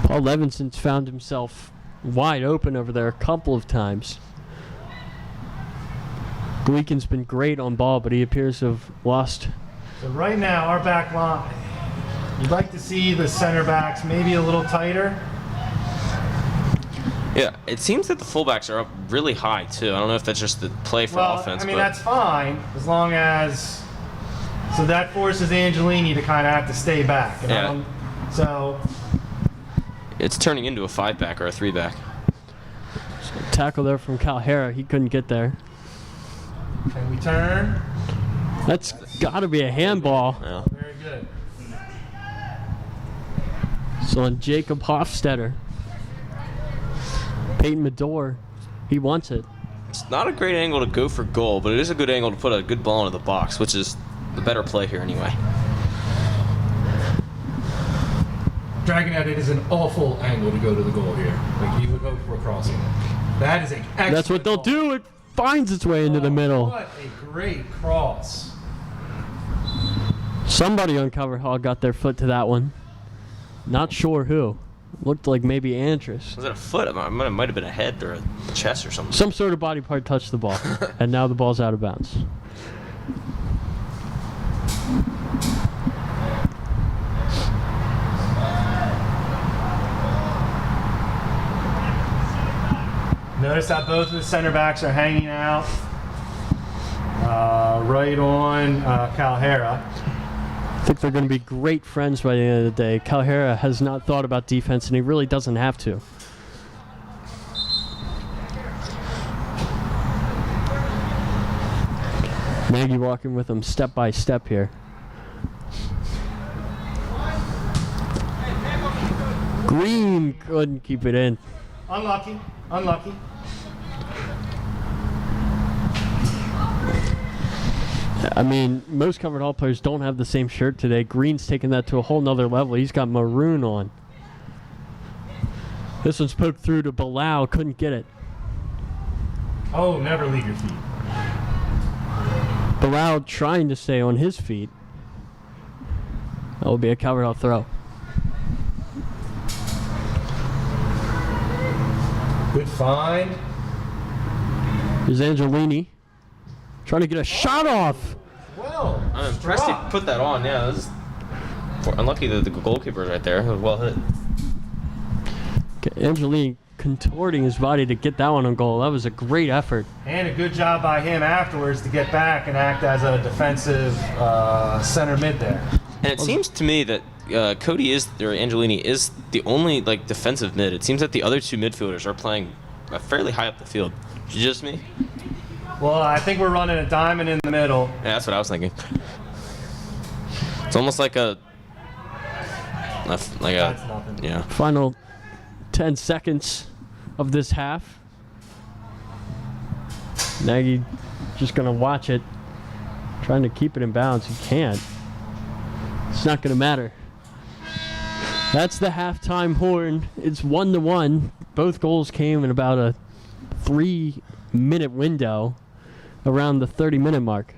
Paul Levinson's found himself wide open over there a couple of times. Gleekin's been great on ball, but he appears to have lost. So right now, our back line, you'd like to see the center backs maybe a little tighter. Yeah, it seems that the fullbacks are up really high, too. I don't know if that's just the play for offense. I mean, but that's fine, as long as... So that forces Angelini to kind of have to stay back. Yeah. So... It's turning into a 5-back or a 3-back. So tackle there from Calhera. He couldn't get there. Can we turn? That's got to be a handball. Yeah. Very good. So on Jacob Hofstetter. Peyton Medor. He wants it. It's not a great angle to go for goal, but it is a good angle to put a good ball into the box, which is the better play here anyway. Dragonette, it is an awful angle to go to the goal here. Like you would hope for crossing it. That is an excellent That's what they'll ball. do. It finds its way into the middle. What a great cross. Somebody on Cover Hall got their foot to that one. Not sure who. Looked like maybe Andrus. Was it a foot? It might have been a head or a chest or something. Some sort of body part touched the ball. And now the ball's out of bounds. Notice how both of the center backs are hanging out right on Calhera. I think they're going to be great friends by the end of the day. Calhera has not thought about defense, and he really doesn't have to. Nagy walking with him step by step here. Green couldn't keep it in. Unlucky. Unlucky. I mean, most Covered Hall players don't have the same shirt today. Green's taking that to a whole nother level. He's got maroon on. This one's poked through to Bilal. Couldn't get it. Oh, never leave your feet. Bilal trying to stay on his feet. That will be a Covered Hall throw. Good find. Here's Angelini. Trying to get a shot off. Well, I'm impressed he put that on. Yeah, this is unlucky that the goalkeeper right there. It was well hit. Okay, Angelini contorting his body to get that one on goal. That was a great effort. And a good job by him afterwards to get back and act as a defensive center mid there. And it seems to me that Angelini is the only defensive mid. It seems that the other two midfielders are playing fairly high up the field. Just me? Well, I think we're running a diamond in the middle. Yeah, that's what I was thinking. It's almost like That's nothing. Yeah. Final 10 seconds of this half. Nagy just going to watch it. Trying to keep it in bounds. He can't. It's not going to matter. That's the halftime horn. It's 1-1. Both goals came in about a 3-minute window around the 30-minute mark.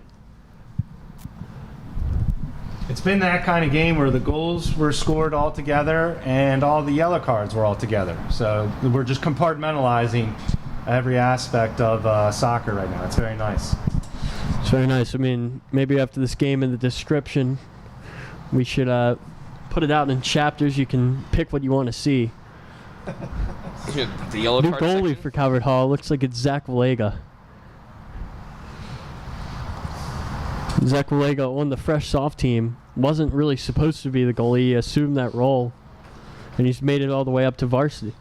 It's been that kind of game where the goals were scored all together and all the yellow cards were all together. So we're just compartmentalizing every aspect of soccer right now. It's very nice. It's very nice. I mean, maybe after this game in the description, we should put it out in chapters. You can pick what you want to see. The yellow New card goalie section? for Covered Hall. Looks like it's Zach Valega. Zekulega on the fresh soft team wasn't really supposed to be the goalie. He assumed that role, and he's made it all the way up to varsity.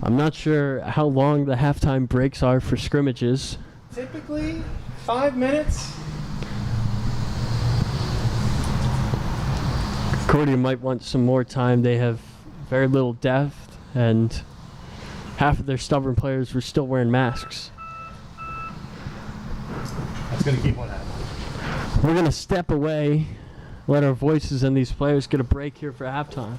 I'm not sure how long the halftime breaks are for scrimmages. Typically 5 minutes. Concordia might want some more time. They have very little depth, and half of their stubborn players were still wearing masks. That's going to keep one happening. We're going to step away, let our voices and these players get a break here for halftime.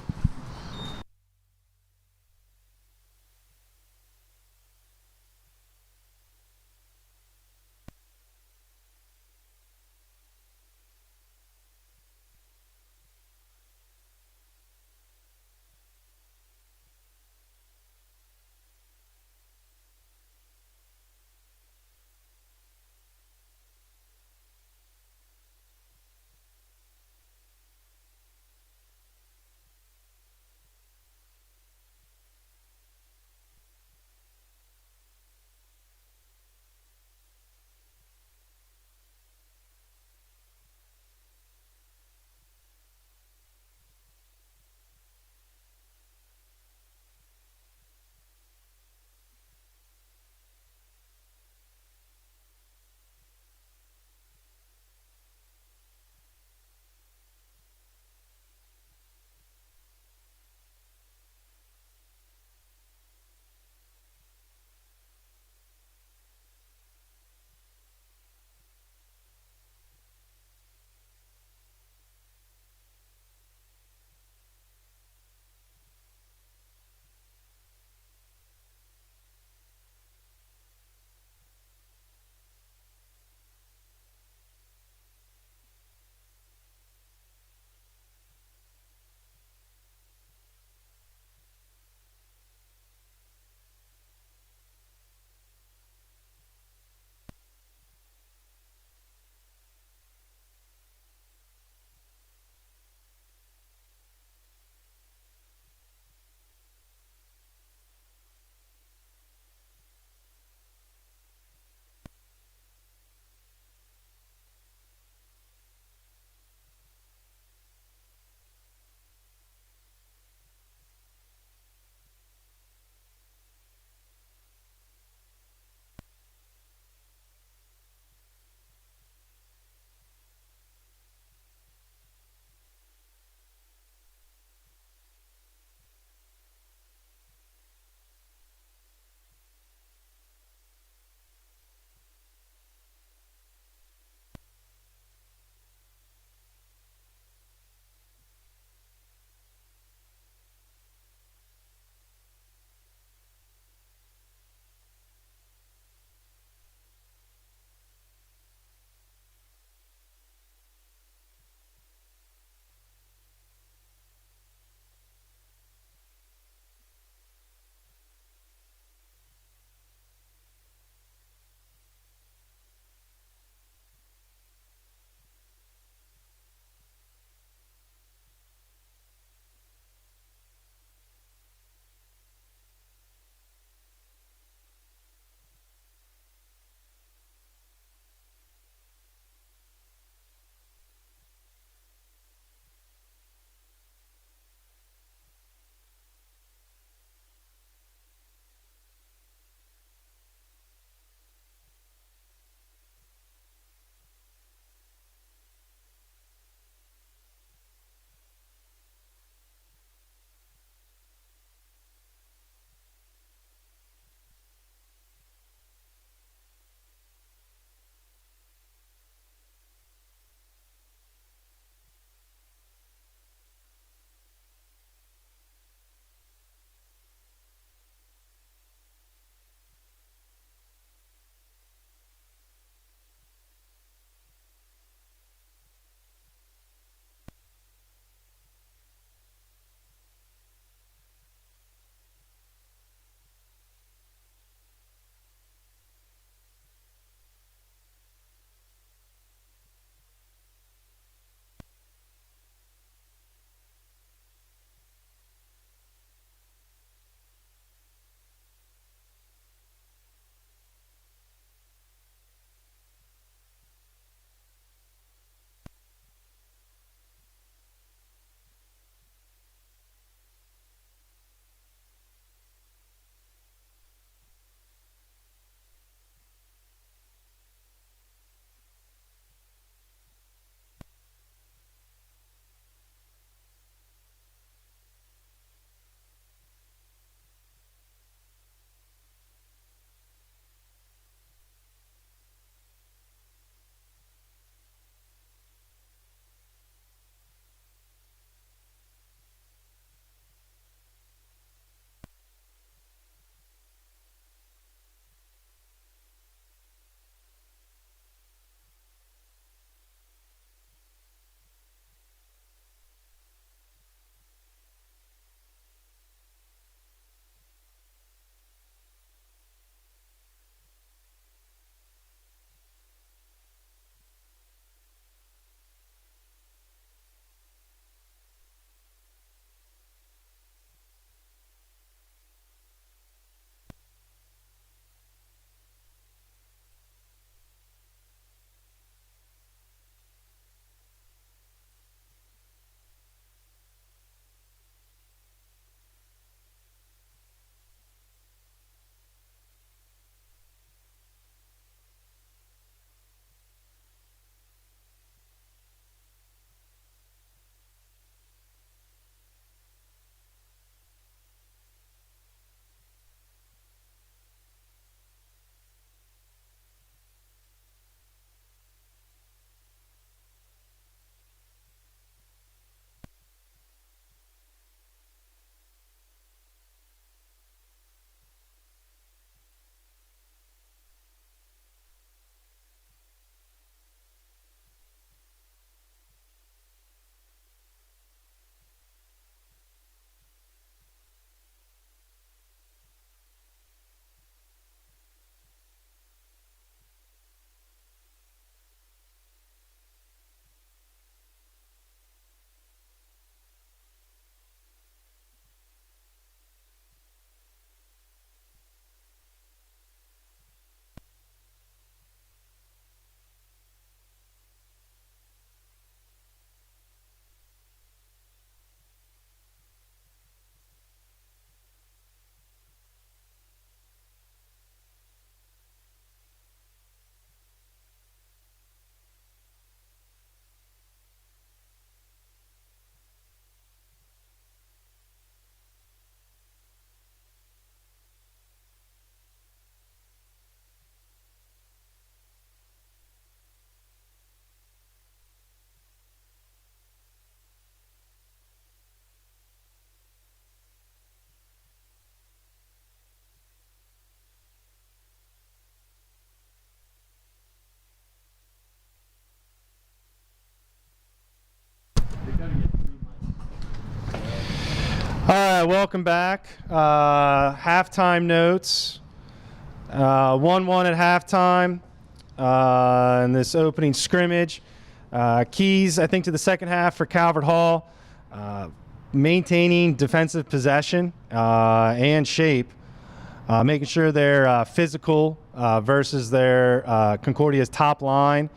Yeah, welcome back. Halftime notes. 1-1 at halftime in this opening scrimmage. Keys, I think, to the second half for Calvert Hall. Maintaining defensive possession and shape. Making sure they're physical versus their Concordia's top line.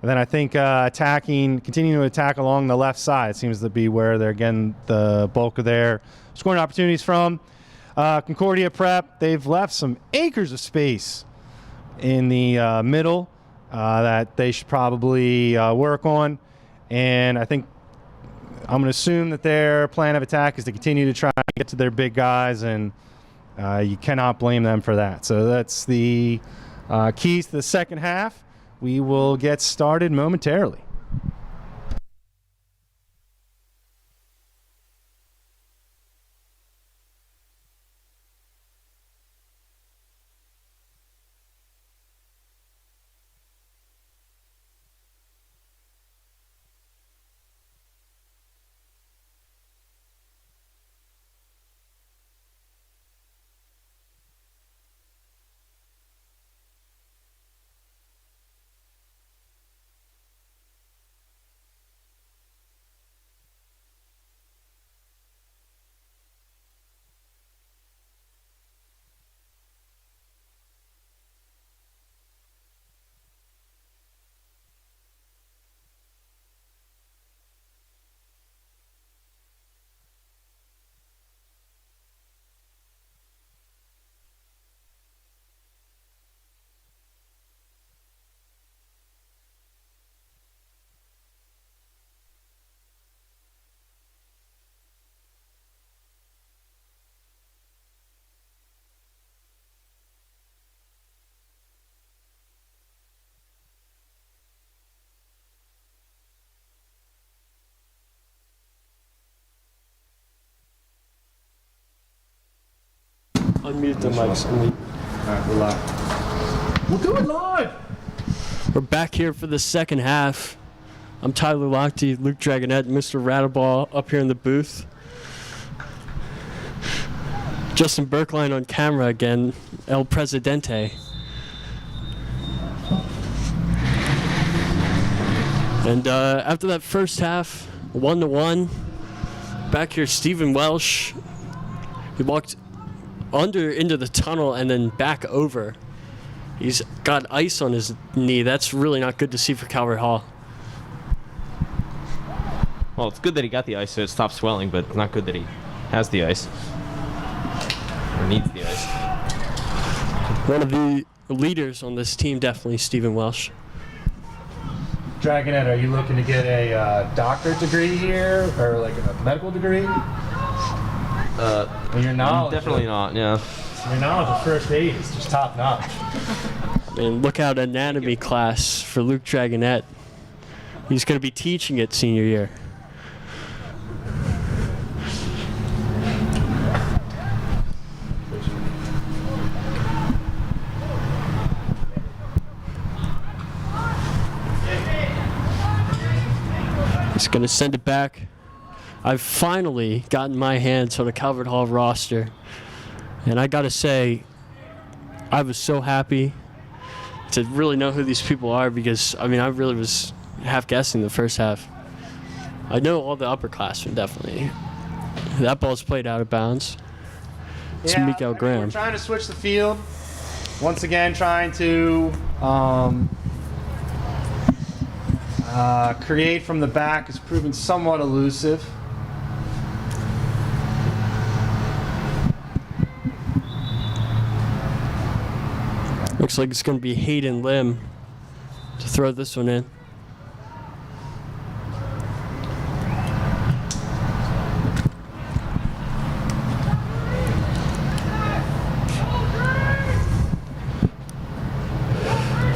And then I think continuing to attack along the left side seems to be where they're getting the bulk of their scoring opportunities from. Concordia Prep, they've left some acres of space in the middle that they should probably work on. And I think I'm going to assume that their plan of attack is to continue to try and get to their big guys, and you cannot blame them for that. So that's the keys to the second half. We will get started momentarily. Unmute the mics. All right, we're live. We'll do it live. We're back here for the second half. I'm Tyler Lochte, Luke Dragonette, Mr. Rattleball up here in the booth. Justin Berkline on camera again, El Presidente. And after that first half, 1-1, back here Stephen Welsh, he walked under into the tunnel and then back over. He's got ice on his knee. That's really not good to see for Calvert Hall. Well, it's good that he got the ice so it stops swelling, but it's not good that he has the ice. Or needs the ice. One of the leaders on this team, definitely Stephen Welsh. Dragonette, are you looking to get a doctorate degree here, or like a medical degree? Your knowledge. Definitely not, yeah. Your knowledge of first aid is just top notch. And look out, anatomy class for Luke Dragonette. He's going to be teaching it senior year. He's going to send it back. I've finally gotten my hands on the Calvert Hall roster. And I got to say, I was so happy to really know who these people are because, I mean, I really was half guessing the first half. I know all the upperclassmen, definitely. That ball's played out of bounds. It's Mikael Graham. We're trying to switch the field. Once again, trying to create from the back has proven somewhat elusive. Looks like it's going to be Hayden Lim to throw this one in.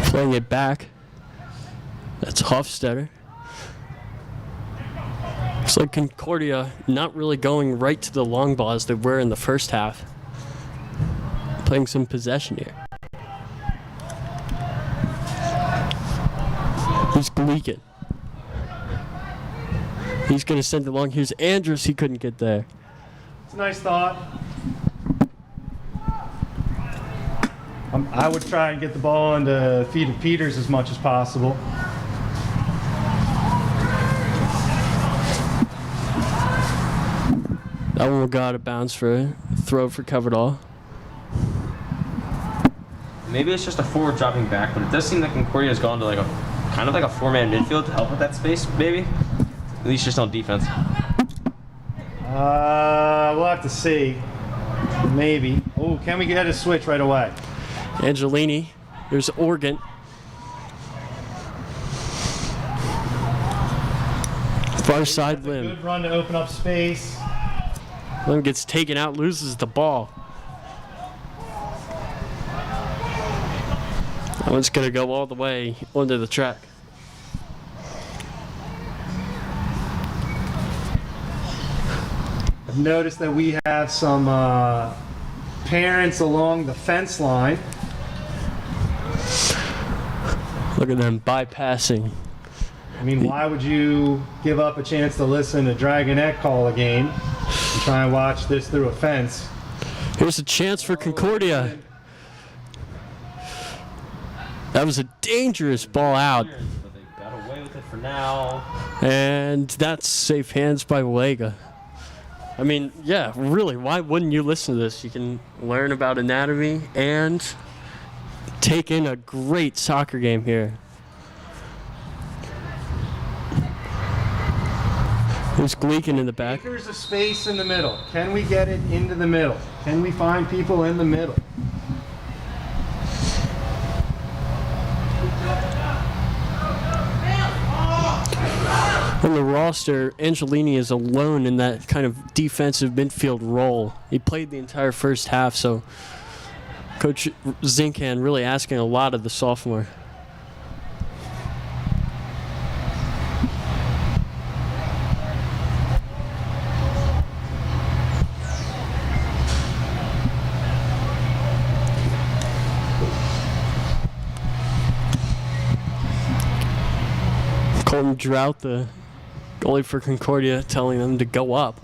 Playing it back. That's Hofstetter. Looks like Concordia not really going right to the long ball as they were in the first half. Playing some possession here. Here's Gleekin. He's going to send it long. Here's Andrews. He couldn't get there. It's a nice thought. I would try and get the ball into the feet of Peters as much as possible. That one will go out of bounds for a throw for Caverdall. Maybe it's just a forward dropping back, but it does seem that Concordia has gone to like a kind of like a four-man midfield to help with that space, maybe. At least just on defense. We'll have to see. Maybe. Oh, can we get a switch right away? Angelini. There's Organ. Far side limb. Good run to open up space. Lim gets taken out, loses the ball. That one's going to go all the way onto the track. I've noticed that we have some parents along the fence line. Look at them bypassing. I mean, why would you give up a chance to listen to Dragonette call a game and try and watch this through a fence? Here's a chance for Concordia. That was a dangerous ball out. But they got away with it for now. And that's safe hands by Walega. I mean, yeah, really, why wouldn't you listen to this? You can learn about anatomy and take in a great soccer game here. There's Gleekin in the back. Acres of space in the middle. Can we get it into the middle? Can we find people in the middle? On the roster, Angelini is alone in that kind of defensive midfield role. He played the entire first half, so Coach Zinkan really asking a lot of the sophomore. Colton Drought, the goalie for Concordia, telling them to go up.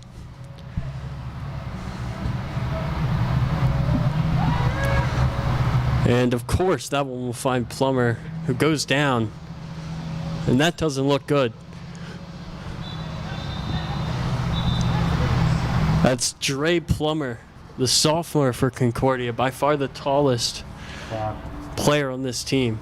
And of course, that one will find Plummer, who goes down. And that doesn't look good. That's Dre Plummer, the sophomore for Concordia, by far the tallest player on this team.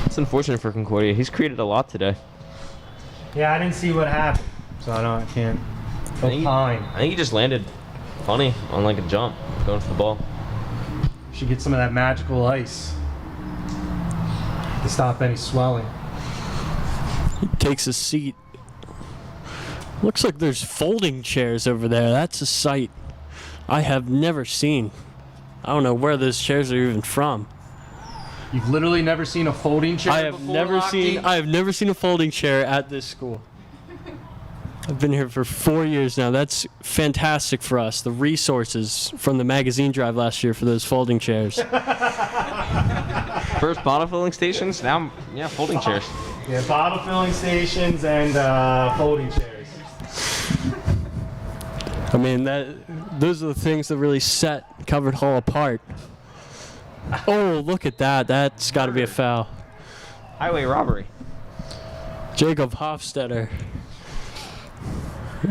It's unfortunate for Concordia. He's created a lot today. Yeah, I didn't see what happened, so I can't opine. I think he just landed funny on like a jump, going for the ball. Should get some of that magical ice to stop any swelling. He takes a seat. Looks like there's folding chairs over there. That's a sight I have never seen. I don't know where those chairs are even from. You've literally never seen a folding chair I have before, never Lochte? seen a folding chair at this school. I've been here for 4 years now. That's fantastic for us. The resources from the magazine drive last year for those folding chairs. First bottle filling stations, now yeah, folding chairs. Yeah, bottle filling stations and folding chairs. I mean, those are the things that really set Covered Hall apart. Oh, look at that. That's got to be a foul. Highway robbery. Jacob Hofstetter.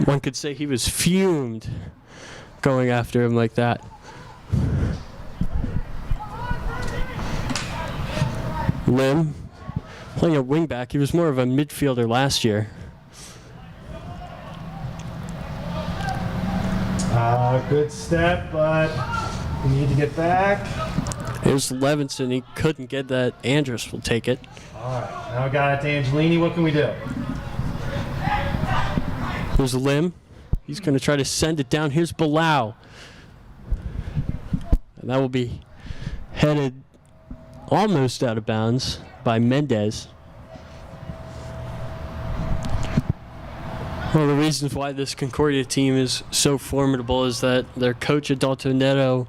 One could say he was fumed going after him like that. Lim, playing a wingback. He was more of a midfielder last year. Good step, but we need to get back. Here's Levinson. He couldn't get that. Andrus will take it. All right, now we got it to Angelini. What can we do? Here's Lim. He's going to try to send it down. Here's Bilal. And that will be headed almost out of bounds by Mendez. One of the reasons why this Concordia team is so formidable is that their coach, Adalto Neto,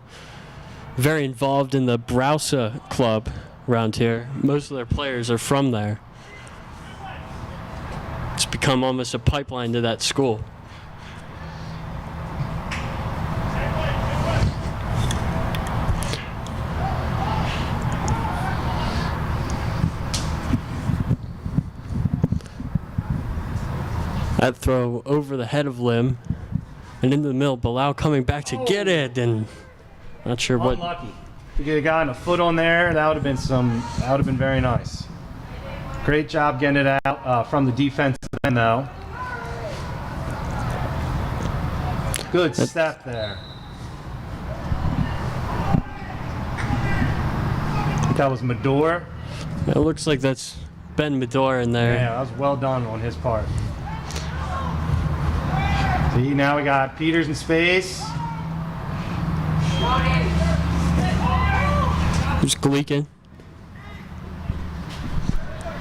very involved in the Browsa club around here. Most of their players are from there. It's become almost a pipeline to that school. That throw over the head of Lim and into the middle. Bilal coming back to get it, and not sure what. Unlucky. If you could have gotten a foot on there, that would have been That would have been very nice. Great job getting it out from the defensive end, though. Good step there. I think that was Medor. It looks like that's Ben Medor in there. Yeah, that was well done on his part. See, now we got Peters in space. There's Gleekin.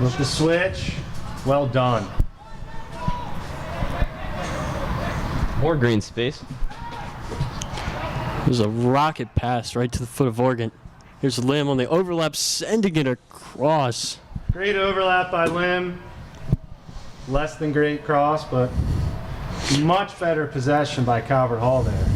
With the switch. Well done. More green space. There's a rocket pass right to the foot of Oregon. Here's Lim on the overlap, sending it across. Great overlap by Lim. Less than great cross, but much better possession by Calvert Hall there.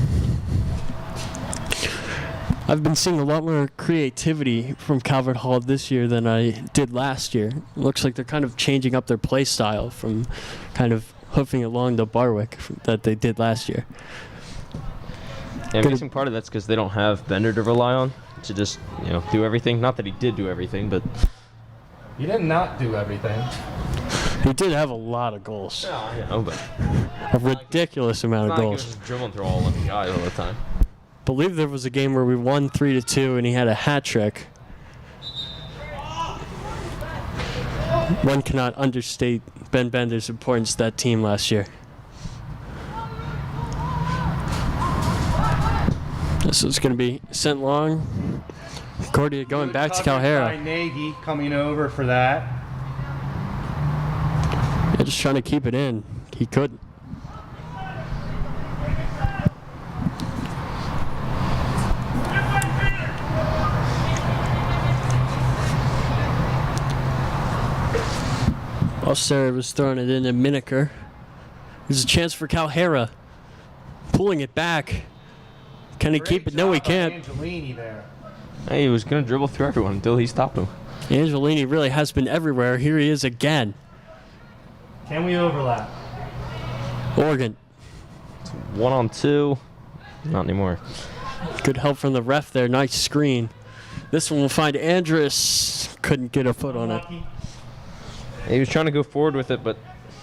I've been seeing a lot more creativity from Calvert Hall this year than I did last year. It looks like they're kind of changing up their play style from kind of hoofing along the Barwick that they did last year. Yeah, I'm guessing part of that's because they don't have Bender to rely on to just, do everything. Not that he did do everything, but He did not do everything. He did have a lot of goals. yeah, I know, but A ridiculous amount of not like he was goals. just dribbling through all 11 guys all the time. Believe there was a game where we won 3-2 and he had a hat trick. One cannot understate Ben Bender's importance to that team last year. This is going to be sent long. Concordia going back to Covered by Calhera. Nagy coming over for that. Yeah, just trying to keep it in. He couldn't. Sarah was throwing it into Miniker. There's a chance for Calhera. Pulling it back. Can he keep it? No, he can't. Angelini there. Hey, he was going to dribble through everyone until he stopped him. Angelini really has been everywhere. Here he is again. Can we overlap? Oregon. 1-on-2. Not anymore. Good help from the ref there. Nice screen. This one will find Andrus. Couldn't get a foot on it. Unlucky. He was trying to go forward with it, but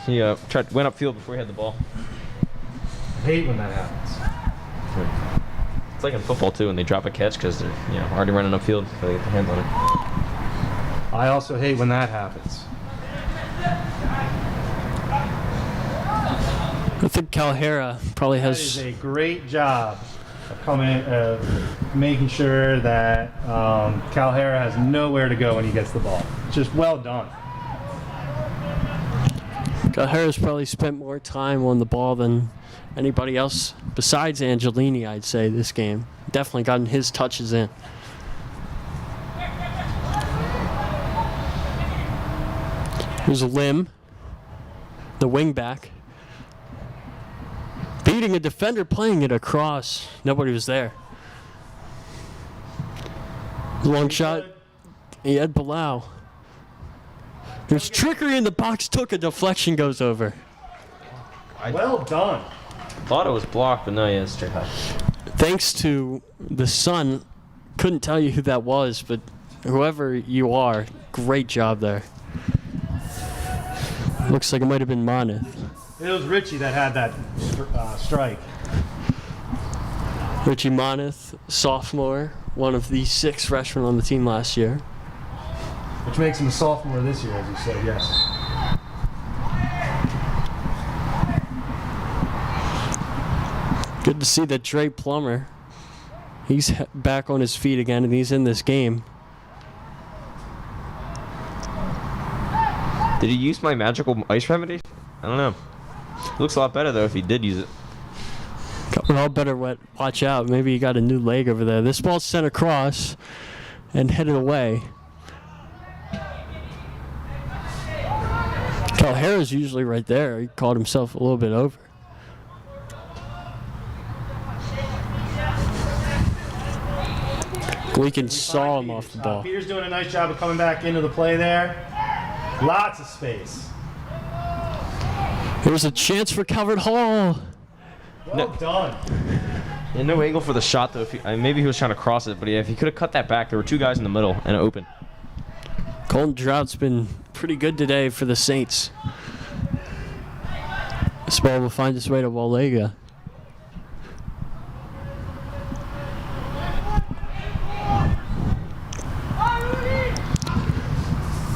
he went upfield before he had the ball. I hate when that happens. It's like in football too, when they drop a catch because they're already running upfield before they get their hands on it. I also hate when that happens. I think Calhera probably That is has. a great job of making sure that Calhera has nowhere to go when he gets the ball. Just well done. Calhera's probably spent more time on the ball than anybody else besides Angelini, I'd say, this game. Definitely gotten his touches in. Here's a Lim, the wing back. Beating a defender, playing it across. Nobody was there. Long shot. He had Bilal. There's trickery in the box, took a deflection, goes over. Well done. Thought it was blocked, but no, yeah, it's straight high. Thanks to the sun, couldn't tell you who that was, but whoever you are, great job there. Looks like it might have been Moneth. It was Richie that had that strike. Richie Moneth, sophomore, one of the 6 freshmen on the team last year. Which makes him a sophomore this year, as you said, yes. Good to see that Dre Plummer, he's back on his feet again and he's in this game. Did he use my magical ice remedy? I don't know. It looks a lot better though if he did use it. Well, better watch out. Maybe you got a new leg over there. This ball's sent across and headed away. Calhera's usually right there. He caught himself a little bit over. Gleekin saw him off the ball. Peter's doing a nice job of coming back into the play there. Lots of space. There was a chance for Calvert Hall. Well done. Yeah, no angle for the shot, though. Maybe he was trying to cross it, but yeah, if he could have cut that back, there were two guys in the middle and open. Colton Drout's been pretty good today for the Saints. This ball will find its way to Wallega.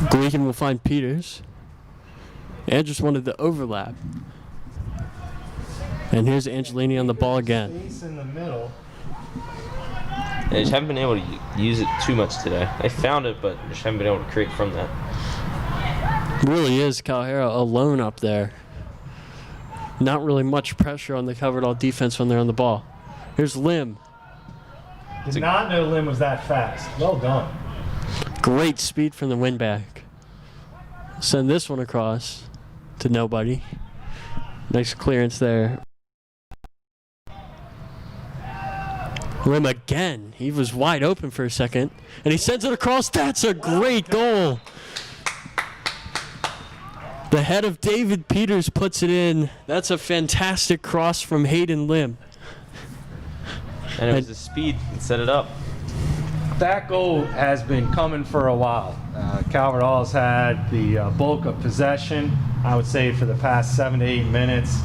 Gleekin will find Peters. Andrews wanted the overlap. And here's Angelini on the ball again. Space in the middle. They just haven't been able to use it too much today. They found it, but just haven't been able to create from that. Really is Calhera alone up there. Not really much pressure on the Calvert Hall defense when they're on the ball. Here's Lim. Did not know Lim was that fast. Well done. Great speed from the windback. Send this one across to nobody. Nice clearance there. Lim again. He was wide open for a second. And he sends it across. That's a great goal. The head of David Peters puts it in. That's a fantastic cross from Hayden Lim. And it was the speed that set it up. That goal has been coming for a while. Calvert Hall's had the bulk of possession, I would say, for the past 7 to 8 minutes.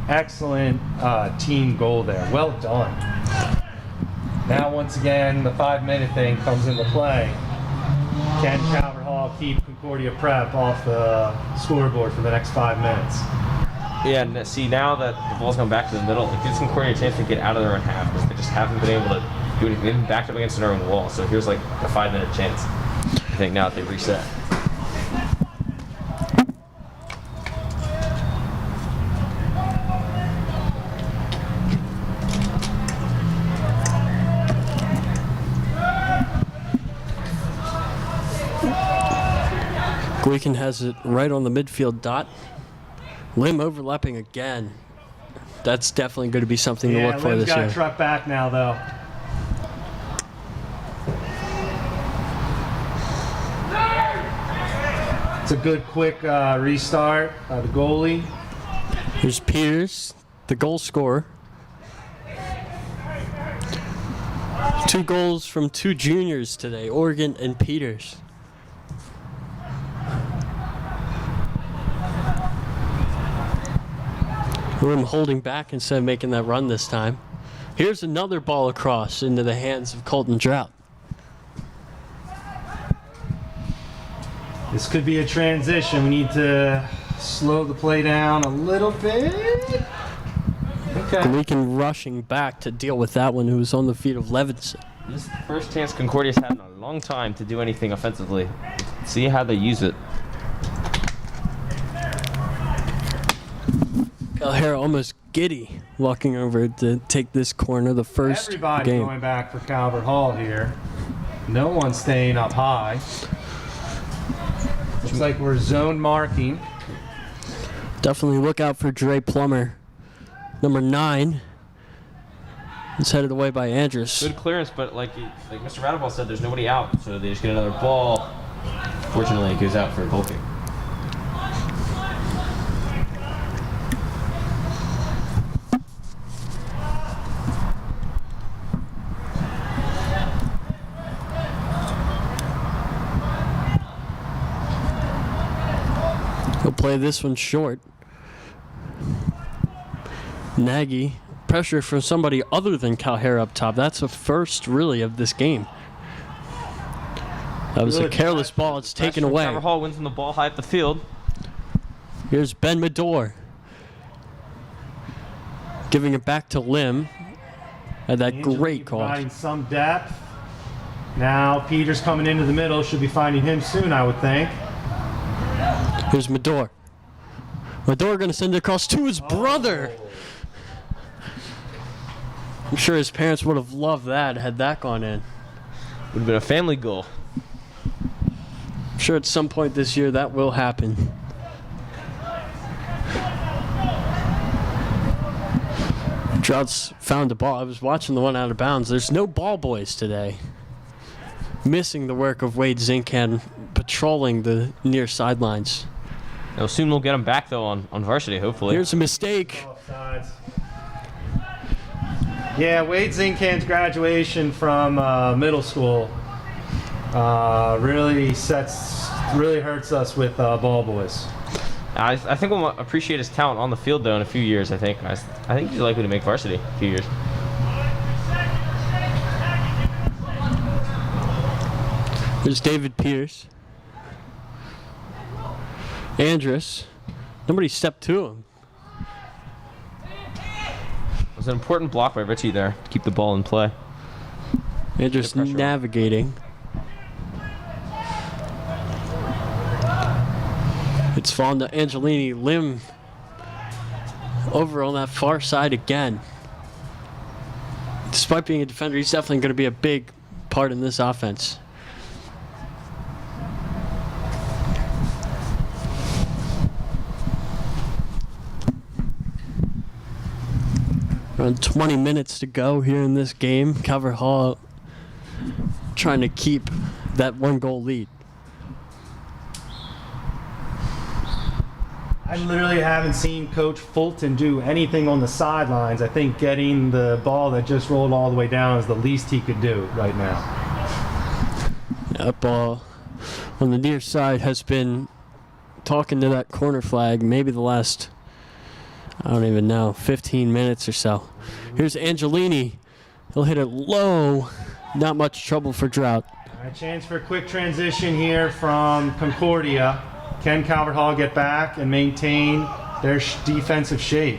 Excellent team goal there. Well done. Now, once again, the 5-minute thing comes into play. Can Calvert Hall keep Concordia Prep off the scoreboard for the next 5 minutes? Yeah, and see, now that the ball's gone back to the middle, it gives Concordia a chance to get out of their own half because they just haven't been able to do anything. They've been backed up against their own wall, so here's like a 5-minute chance. I think now that they reset. Gleekin has it right on the midfield dot. Lim overlapping again. That's definitely going to be something to look for Lim's this year. got a truck back now, though. It's a good, quick restart. The goalie. Here's Peters, the goal scorer. 2 goals from 2 juniors today, Oregon and Peters. Lim holding back instead of making that run this time. Here's another ball across into the hands of Colton Drout. This could be a transition. We need to slow the play down a little bit. Okay. Gleekin rushing back to deal with that one, who was on the feet of Levinson. This is the first chance Concordia's had in a long time to do anything offensively. See how they use it. Calhera almost giddy walking over to take this corner, the first Everybody game. going back for Calvert Hall here. No one staying up high. Looks like we're zone marking. Definitely look out for Dre Plummer. Number 9 is headed away by Andrews. Good clearance, but like Mr. Radaball said, there's nobody out, so they just get another ball. Fortunately, it goes out for a goal kick. He'll play this one short. Nagy, pressure from somebody other than Calhera up top. That's the first, really, of this game. That was a careless ball. It's taken away. Calvert Hall wins from the ball high up the field. Here's Ben Medor. Giving it back to Lim. Had that great call. Providing some depth. Now Peters coming into the middle. Should be finding him soon, I would think. Here's Medor. Medor going to send it across to his brother. I'm sure his parents would have loved that had that gone in. Would have been a family goal. I'm sure at some point this year that will happen. Trout's found the ball. I was watching the one out of bounds. There's no ball boys today. Missing the work of Wade Zinkan patrolling the near sidelines. Now, soon we'll get him back, though, on varsity, hopefully. Here's a mistake. Offsides. Yeah, Wade Zinkan's graduation from middle school really hurts us with ball boys. I think we'll appreciate his talent on the field, though, in a few years, I think. I think he's likely to make varsity in a few years. There's David Pierce. Andrus. Nobody stepped to him. It was an important block by Richie there to keep the ball in play. Andrus navigating. It's fallen to Angelini. Lim over on that far side again. Despite being a defender, he's definitely going to be a big part in this offense. Around 20 minutes to go here in this game. Calvert Hall trying to keep that 1-goal lead. I literally haven't seen Coach Fulton do anything on the sidelines. I think getting the ball that just rolled all the way down is the least he could do right now. That ball on the near side has been talking to that corner flag maybe the last, I don't even know, 15 minutes or so. Here's Angelini. He'll hit it low. Not much trouble for Drought. All right, chance for a quick transition here from Concordia. Can Calvert Hall get back and maintain their defensive shape?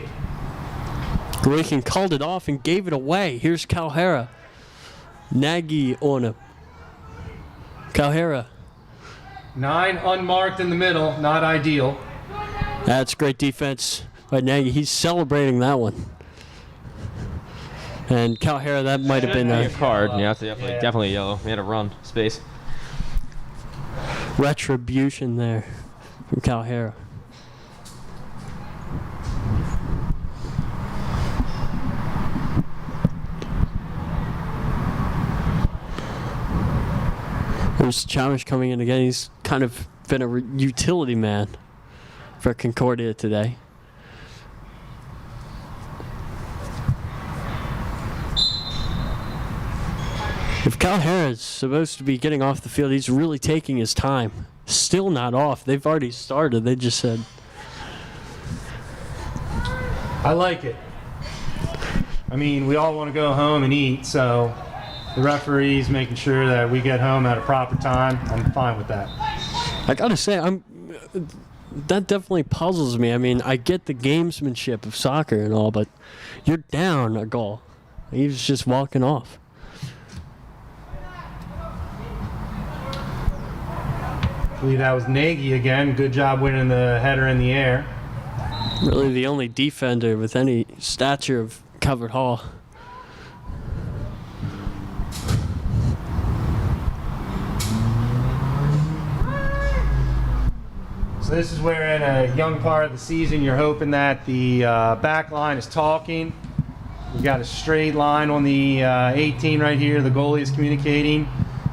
Graken called it off and gave it away. Here's Calhera. Nagy on him. Calhera. 9 unmarked in the middle, not ideal. That's great defense by Nagy. He's celebrating that one. And Calhera, that might have been A a card, yeah, definitely yellow. He had a run, space. retribution there from Calhera. There's Chalmers coming in again. He's kind of been a utility man for Concordia today. If Calhera is supposed to be getting off the field, he's really taking his time. Still not off. They've already started. They just said. I like it. I mean, we all want to go home and eat, so the referee's making sure that we get home at a proper time. I'm fine with that. I gotta say, that definitely puzzles me. I mean, I get the gamesmanship of soccer and all, but you're down a goal. He was just walking off. I believe that was Nagy again. Good job winning the header in the air. Really the only defender with any stature of Calvert Hall. So this is where in a young part of the season you're hoping that the back line is talking. We've got a straight line on the 18 right here. The goalie is communicating,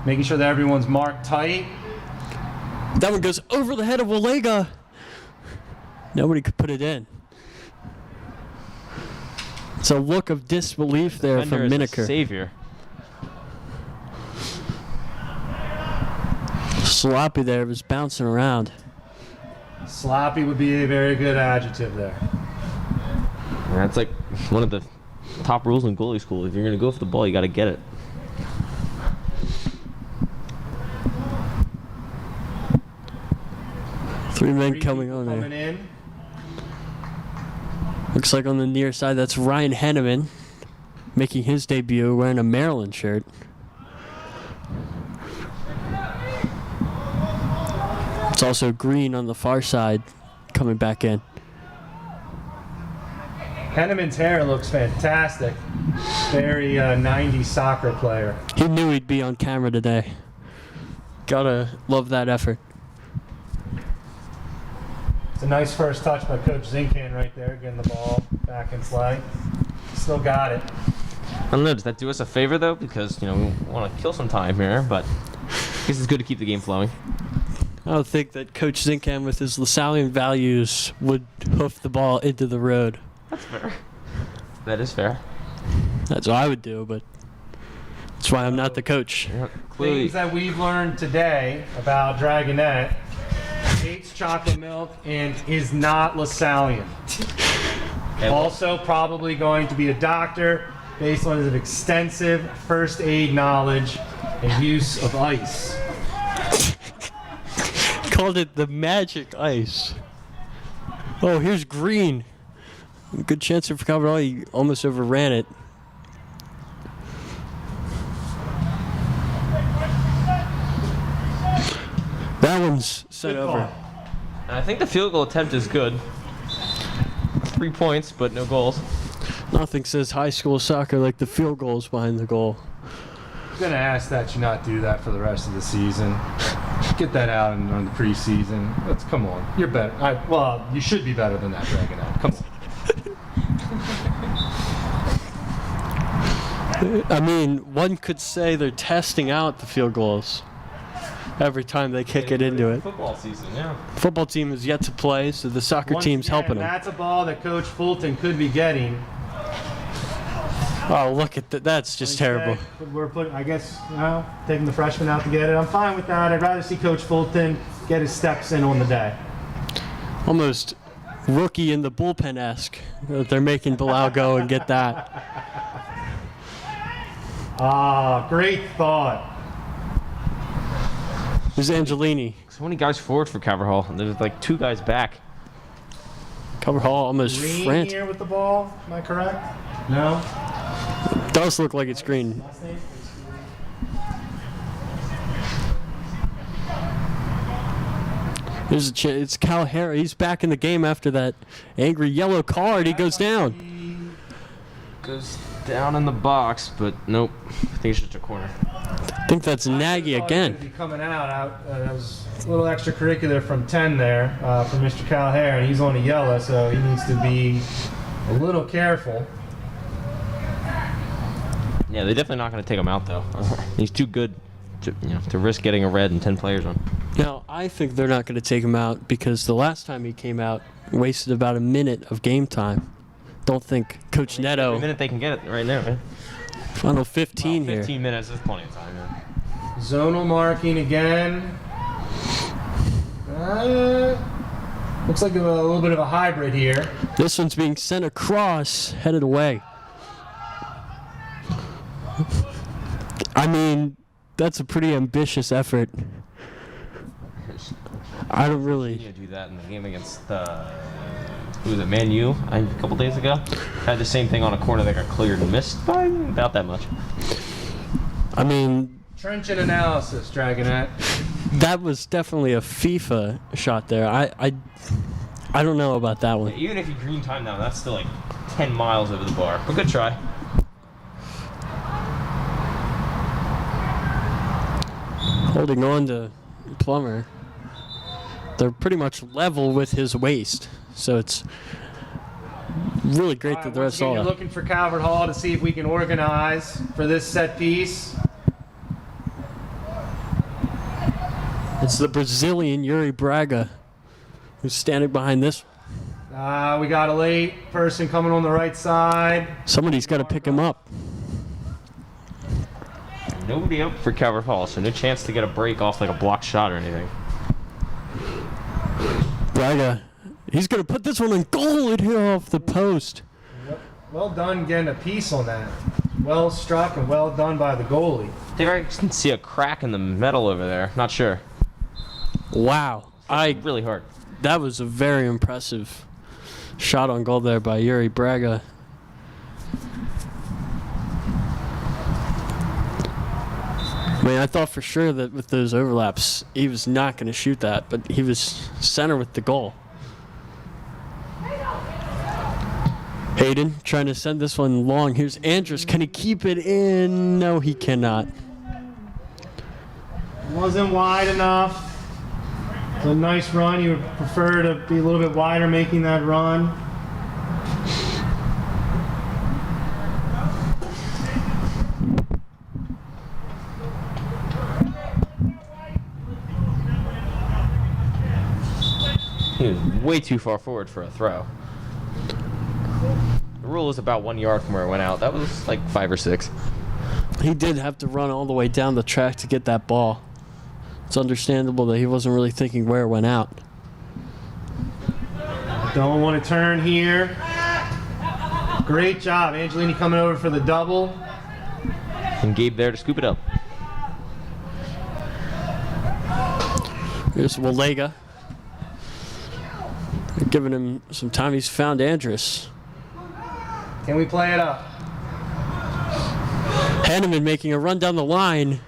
making sure that everyone's marked tight. That one goes over the head of Walega. Nobody could put it in. It's a look of disbelief there from Miniker. Savior. Sloppy there, was bouncing around. Sloppy would be a very good adjective there. That's like one of the top rules in goalie school. If you're going to go for the ball, you got to get it. Three men coming on there. In. Looks like on the near side, that's Ryan Henneman making his debut wearing a Maryland shirt. It's also Green on the far side coming back in. Henneman's hair looks fantastic. Very 90s soccer player. He knew he'd be on camera today. Gotta love that effort. It's a nice first touch by Coach Zinkan right there, getting the ball back in play. Still got it. I don't know, does that do us a favor, though? Because, we want to kill some time here, but I guess it's good to keep the game flowing. I don't think that Coach Zinkan, with his Lasallian values, would hoof the ball into the road. That's fair. That is fair. That's what I would do, but that's why I'm not the coach. Yeah, clearly. Things that we've learned today about Dragonette: hates chocolate milk and is not Lasallian. Also probably going to be a doctor based on his extensive first aid knowledge and use of ice. Called it the magic ice. Oh, here's green. Good chance for Calvert Hall. He almost overran it. That one's set Good over. ball. And I think the field goal attempt is good. 3 points, but no goals. Nothing says high school soccer like the field goals behind the goal. I'm going to ask that you not do that for the rest of the season. Get that out in the preseason. Come on. You're better. Well, you should be better than that, Dragonette. Come on. I mean, one could say they're testing out the field goals every time they kick it into it. Football season, yeah. Football team is yet to play, so the soccer team's helping them. That's a ball that Coach Fulton could be getting. Oh, look at that. That's just terrible. We're putting, I guess, taking the freshman out to get it. I'm fine with that. I'd rather see Coach Fulton get his steps in on the day. Almost rookie in the bullpen-esque that they're making Bilal go and get that. Great thought. There's Angelini. So many guys forward for Calvert Hall, and there's like 2 guys back. Calvert Hall almost Green frantic. here with the ball. Am I correct? No. Does look like it's green. There's it's Cal Harris. He's back in the game after that angry yellow card. He goes down. Goes down in the box, but nope. I think it's just a corner. I think that's Nagy again. Be coming out. That was a little extracurricular from 10 there from Mr. Cal Hare, and he's on a yellow, so he needs to be a little careful. Yeah, they're definitely not going to take him out, though. He's too good to risk getting a red and 10 players on. Now, I think they're not going to take him out because the last time he came out, wasted about a minute of game time. Don't think Coach Neto. Every minute they can get it right now, man. Final 15 here. 15 minutes is plenty of time, man. Zonal marking again. Looks like a little bit of a hybrid here. This one's being sent across, headed away. I mean, that's a pretty ambitious effort. I don't really. You do that in the game against who was it, Man U, a couple days ago. Had the same thing on a corner that got cleared and missed by about that much. I mean, Trenchant analysis, Dragonette. that was definitely a FIFA shot there. I don't know about that one. Even if you green time now, that's still like 10 miles over the bar. But good try. Holding on to Plummer. They're pretty much level with his waist, so it's really great that the rest You're all. looking for Calvert Hall to see if we can organize for this set piece. It's the Brazilian Yuri Braga who's standing behind this. We got a late person coming on the right side. Somebody's got to pick him up. Nobody up for Calvert Hall, so no chance to get a break off like a blocked shot or anything. Braga, he's going to put this one in goal and hit off the post. Yep. Well done getting a piece on that. Well struck and well done by the goalie. I think I can see a crack in the metal over there. Not sure. Wow. Really hard. That was a very impressive shot on goal there by Yuri Braga. I mean, I thought for sure that with those overlaps, he was not going to shoot that, but he was center with the goal. Hayden trying to send this one long. Here's Andrus. Can he keep it in? No, he cannot. Wasn't wide enough. It's a nice run. You would prefer to be a little bit wider making that run. He was way too far forward for a throw. The rule is about 1 yard from where it went out. That was like 5 or 6. He did have to run all the way down the track to get that ball. It's understandable that he wasn't really thinking where it went out. Don't want to turn here. Great job. Angelini coming over for the double. And Gabe there to scoop it up. Here's Walega. They're giving him some time. He's found Andrus. Can we play it up? Hanneman making a run down the line.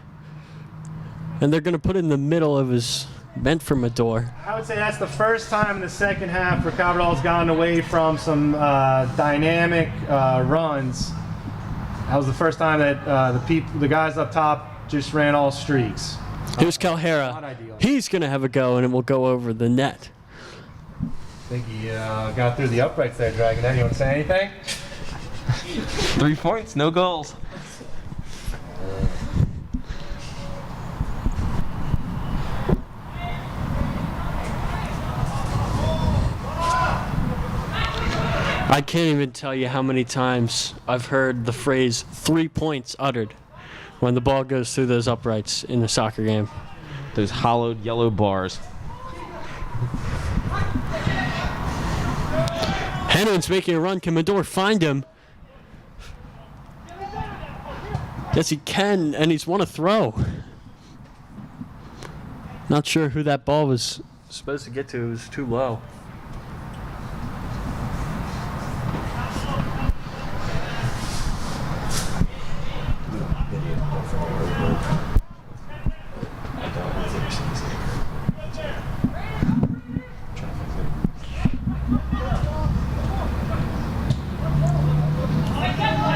And they're going to put it in the middle of his meant for Mador. I would say that's the first time in the second half where Cabral gotten away from some dynamic runs. That was the first time that the guys up top just ran all streaks. Here's Calhera. Not ideal. He's going to have a go, and it will go over the net. I think he got through the uprights there, Dragon. Anyone say anything? 3 points, no goals. I can't even tell you how many times I've heard the phrase 3 points uttered when the ball goes through those uprights in a soccer game. Those hollowed yellow bars. Hanneman's making a run. Can Mador find him? Yes, he can, and he's won a throw. Not sure who that ball was supposed to get to. It was too low.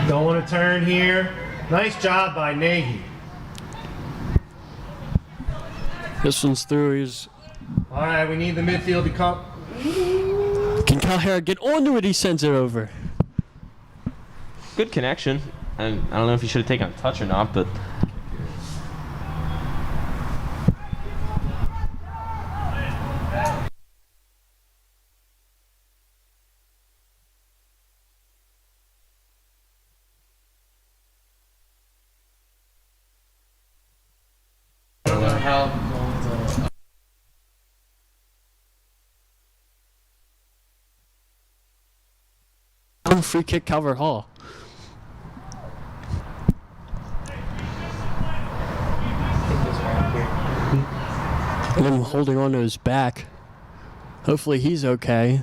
Don't want to turn here. Nice job by Nagy. This one's through. He's... All right, we need the midfield to come. Can Calhera get onto it? He sends it over. Good connection. And I don't know if he should have taken a touch or not, but Free kick, Calvert Hall. Him holding on to his back. Hopefully he's okay.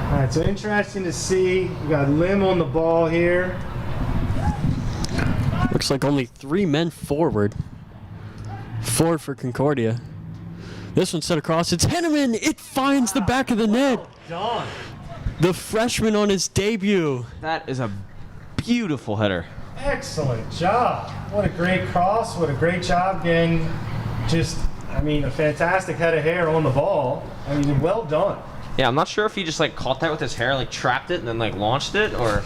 All right, so interesting to see. We got Lim on the ball here. Looks like only 3 men forward. 4 for Concordia. This one set across. It's Henneman. It finds the back of the net. Done. The freshman on his debut. that is a beautiful header. Excellent job. What a great cross. What a great job getting a fantastic head of hair on the ball. I mean, well done. Yeah, I'm not sure if he just like caught that with his hair, like trapped it and then like launched it, or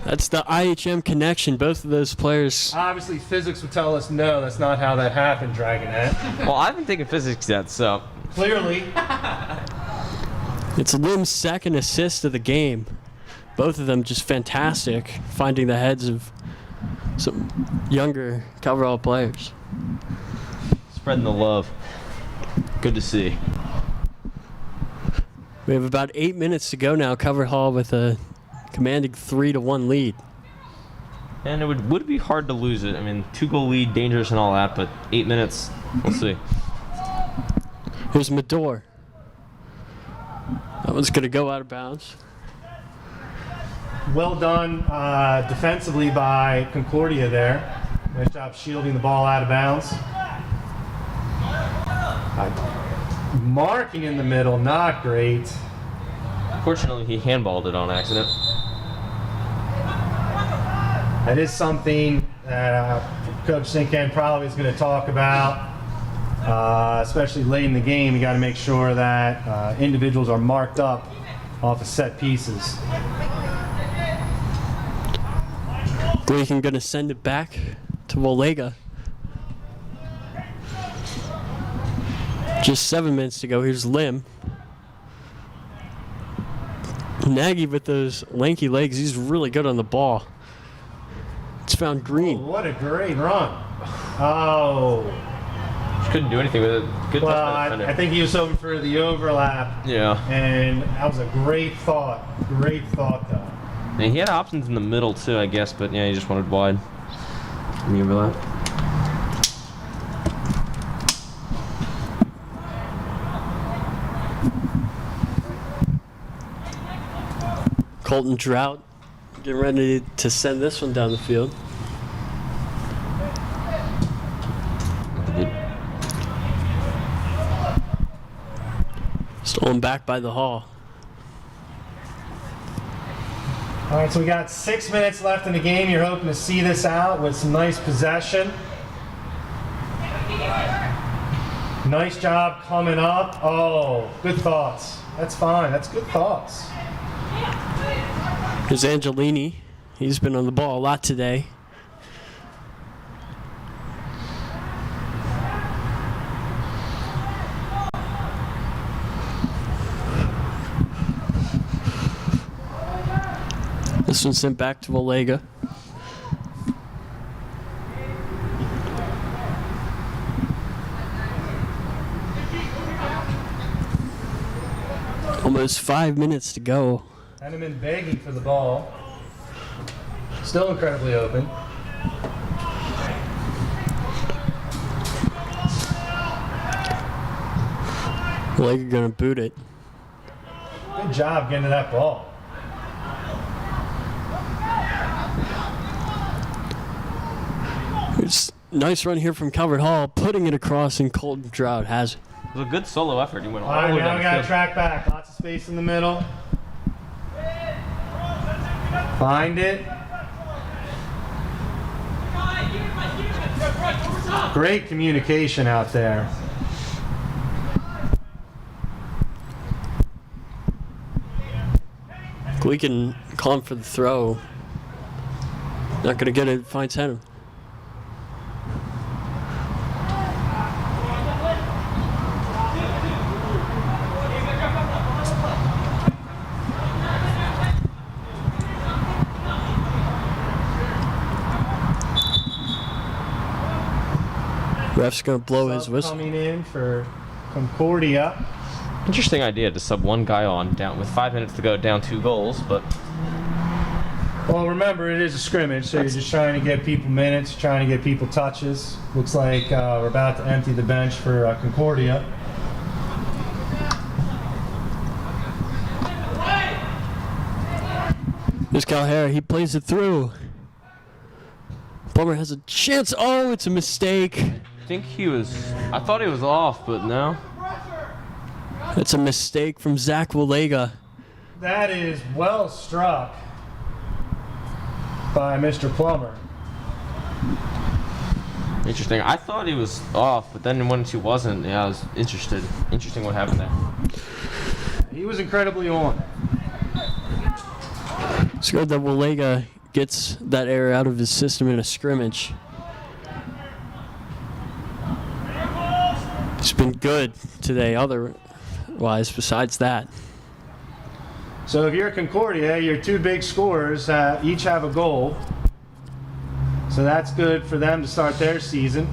That's the IHM connection. Both of those players. Obviously, physics would tell us no, that's not how that happened, Dragonette. well, I haven't taken physics yet, so Clearly. It's Lim's second assist of the game. Both of them just fantastic, finding the heads of some younger Calvert players. spreading the love. Good to see. We have about 8 minutes to go now. Calvert Hall with a commanding 3-1 lead. And it would be hard to lose it. I mean, 2-goal lead, dangerous and all that, but 8 minutes, we'll see. Here's Mador. That one's going to go out of bounds. Well done defensively by Concordia there. Nice job shielding the ball out of bounds. Marking in the middle, not great. Fortunately, he handballed it on accident. That is something that Coach Sinken probably is going to talk about, especially late in the game. You got to make sure that individuals are marked up off of set pieces. Gleason going to send it back to Wolega. Just 7 minutes to go. Here's Lim. Nagy with those lanky legs. He's really good on the ball. It's found Green. Oh, what a great run. Oh. Just couldn't do anything with it. Good Well, touch by the defender. I think he was hoping for the overlap. Yeah. And that was a great thought. Great thought, though. And he had options in the middle too, I guess, but yeah, he just wanted wide. In the overlap. Colton Drought getting ready to send this one down the field. Stolen back by the Hall. All right, so we got 6 minutes left in the game. You're hoping to see this out with some nice possession. Nice job coming up. Oh, good thoughts. That's fine. That's good thoughts. Here's Angelini. He's been on the ball a lot today. This one sent back to Wolega. Almost 5 minutes to go. Henneman begging for the ball. Still incredibly open. Wolega gonna boot it. Good job getting to that ball. It's nice run here from Calvert Hall, putting it across, and Colton Drought has it. It was a good solo effort. He went all All right, the way now down we the got to field. track back. Lots of space in the middle. Find it. Great communication out there. Gleason calling for the throw. Not gonna get it, finds Henneman. Ref's gonna blow his Sub whistle. coming in for Concordia. Interesting idea to sub one guy on down with 5 minutes to go, down 2 goals, but Well, remember, it is a scrimmage, so you're just trying to get people minutes, trying to get people touches. Looks like we're about to empty the bench for Concordia. There's Calhara, he plays it through. Plummer has a chance. Oh, it's a mistake. I thought he was off, but no. It's a mistake from Zach Wolega. That is well struck by Mr. Plummer. Interesting. I thought he was off, but then once he wasn't, yeah, I was interested. Interesting what happened there. He was incredibly on. It's good that Wolega gets that error out of his system in a scrimmage. He's been good today, otherwise, besides that. So if you're Concordia, your two big scorers each have a goal. So that's good for them to start their season.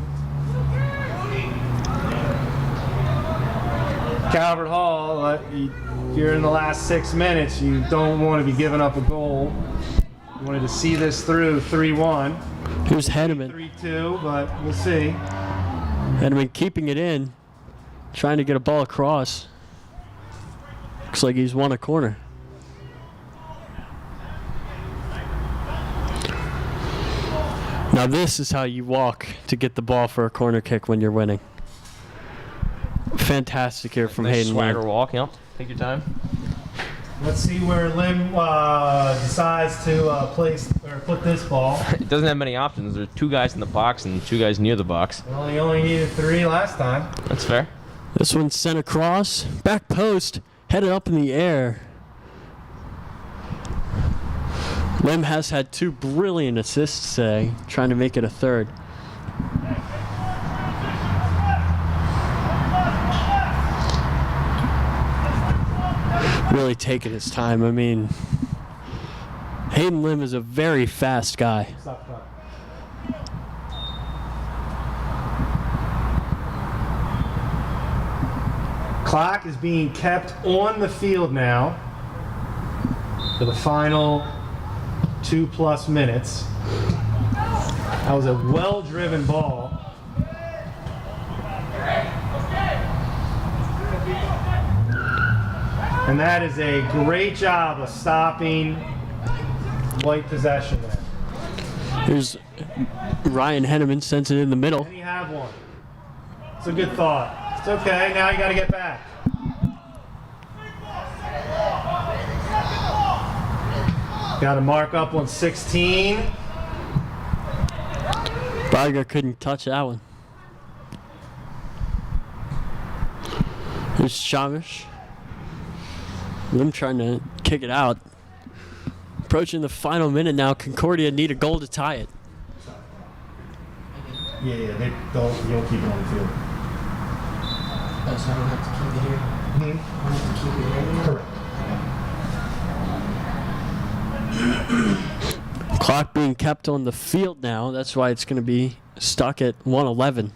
Calvert Hall, if you're in the last 6 minutes, you don't want to be giving up a goal. You wanted to see this through 3-1, Here's Henneman. 3-2, but we'll see. Henneman keeping it in, trying to get a ball across. Looks like he's won a corner. Now this is how you walk to get the ball for a corner kick when you're winning. Fantastic here from Nice Hayden swagger Lim. walk. Yep. Take your time. Let's see where Lim decides to place or put this ball. It doesn't have many options. There's 2 guys in the box and 2 guys near the box. Well, he only needed 3 last time. That's fair. This one's sent across, back post, headed up in the air. Lim has had 2 brilliant assists today, trying to make it a third. Really taking his time. I mean, Hayden Lim is a very fast guy. Stop. Clock is being kept on the field now for the final 2+ minutes. That was a well-driven ball. And that is a great job of stopping white possession there. Here's Ryan Henneman, sends it in the middle. And you have one. It's a good thought. It's okay, now you got to get back. Got to mark up on 16. Barger couldn't touch that one. Here's Shamish. Lim trying to kick it out. Approaching the final minute now. Concordia need a goal to tie it. Yeah, you'll keep it on the field. So I don't have to keep it here. I don't have to keep it here. Correct. Clock being kept on the field now. That's why it's going to be stuck at 1:11.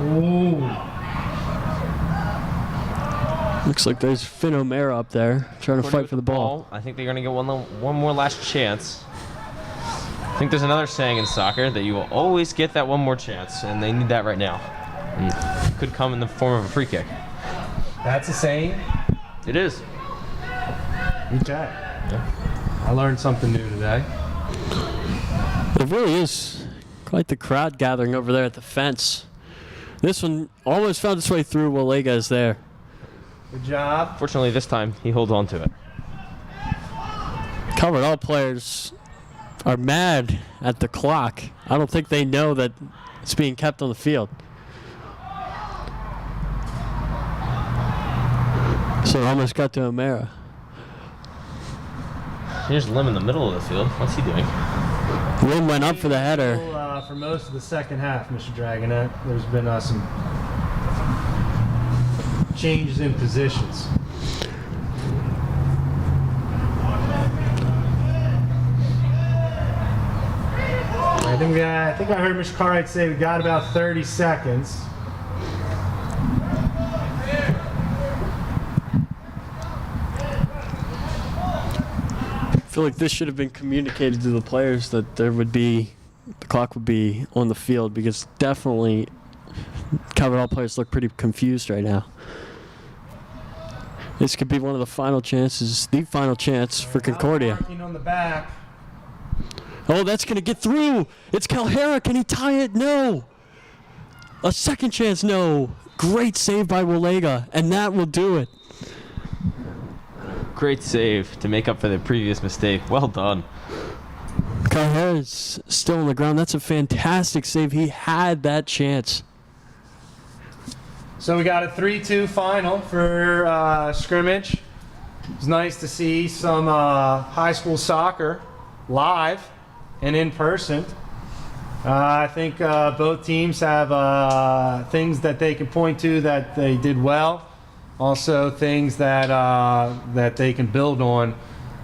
Ooh. Looks like there's Finn O'Mara up there trying to fight for the ball. I think they're going to get one more last chance. I think there's another saying in soccer that you will always get that one more chance, and they need that right now. And it could come in the form of a free kick. That's a saying? It is. Okay. I learned something new today. It really is quite the crowd gathering over there at the fence. This one almost found its way through while Lega is there. Good job. Fortunately, this time he holds on to it. Covered all players are mad at the clock. I don't think they know that it's being kept on the field. So it almost got to O'Mara. Here's Lim in the middle of the field. What's he doing? Lim went up for the header. For most of the second half, Mr. Dragonette, there's been some changes in positions. I think I heard Mr. Cartwright say we got about 30 seconds. I feel like this should have been communicated to the players that the clock would be on the field, because definitely covered all players look pretty confused right now. This could be one of the final chances, the final chance for Concordia. Marking on the back. Oh, that's going to get through. It's Calhera. Can he tie it? No. A second chance? No. Great save by Walega, and that will do it. Great save to make up for the previous mistake. Well done. Calhera's still on the ground. That's a fantastic save. He had that chance. So we got a 3-2 final for Scrimmage. It's nice to see some high school soccer live and in person. I think both teams have things that they can point to that they did well. Also things that that they can build on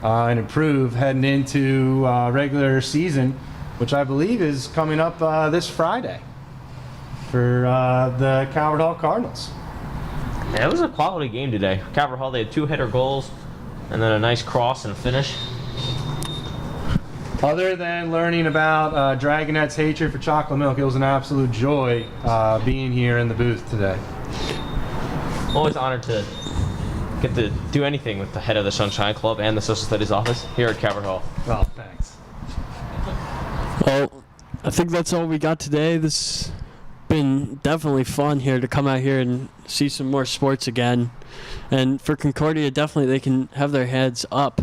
and improve heading into regular season, which I believe is coming up this Friday for the Calvert Hall Cardinals. Yeah, it was a quality game today. Calvert Hall, they had 2 header goals and then a nice cross and a finish. Other than learning about Dragonette's hatred for chocolate milk, it was an absolute joy being here in the booth today. Always honored to get to do anything with the head of the Sunshine Club and the Social Studies office here at Calvert Hall. Well, thanks. Well, I think that's all we got today. This has been definitely fun here to come out here and see some more sports again. And for Concordia, definitely they can have their heads up.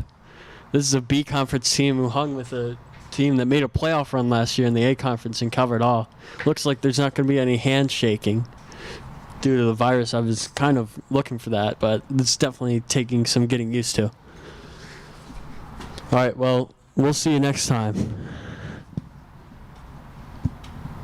This is a B conference team who hung with a team that made a playoff run last year in the A conference and covered all. Looks like there's not going to be any handshaking due to the virus. I was kind of looking for that, but it's definitely taking some getting used to. All right, well, we'll see you next time.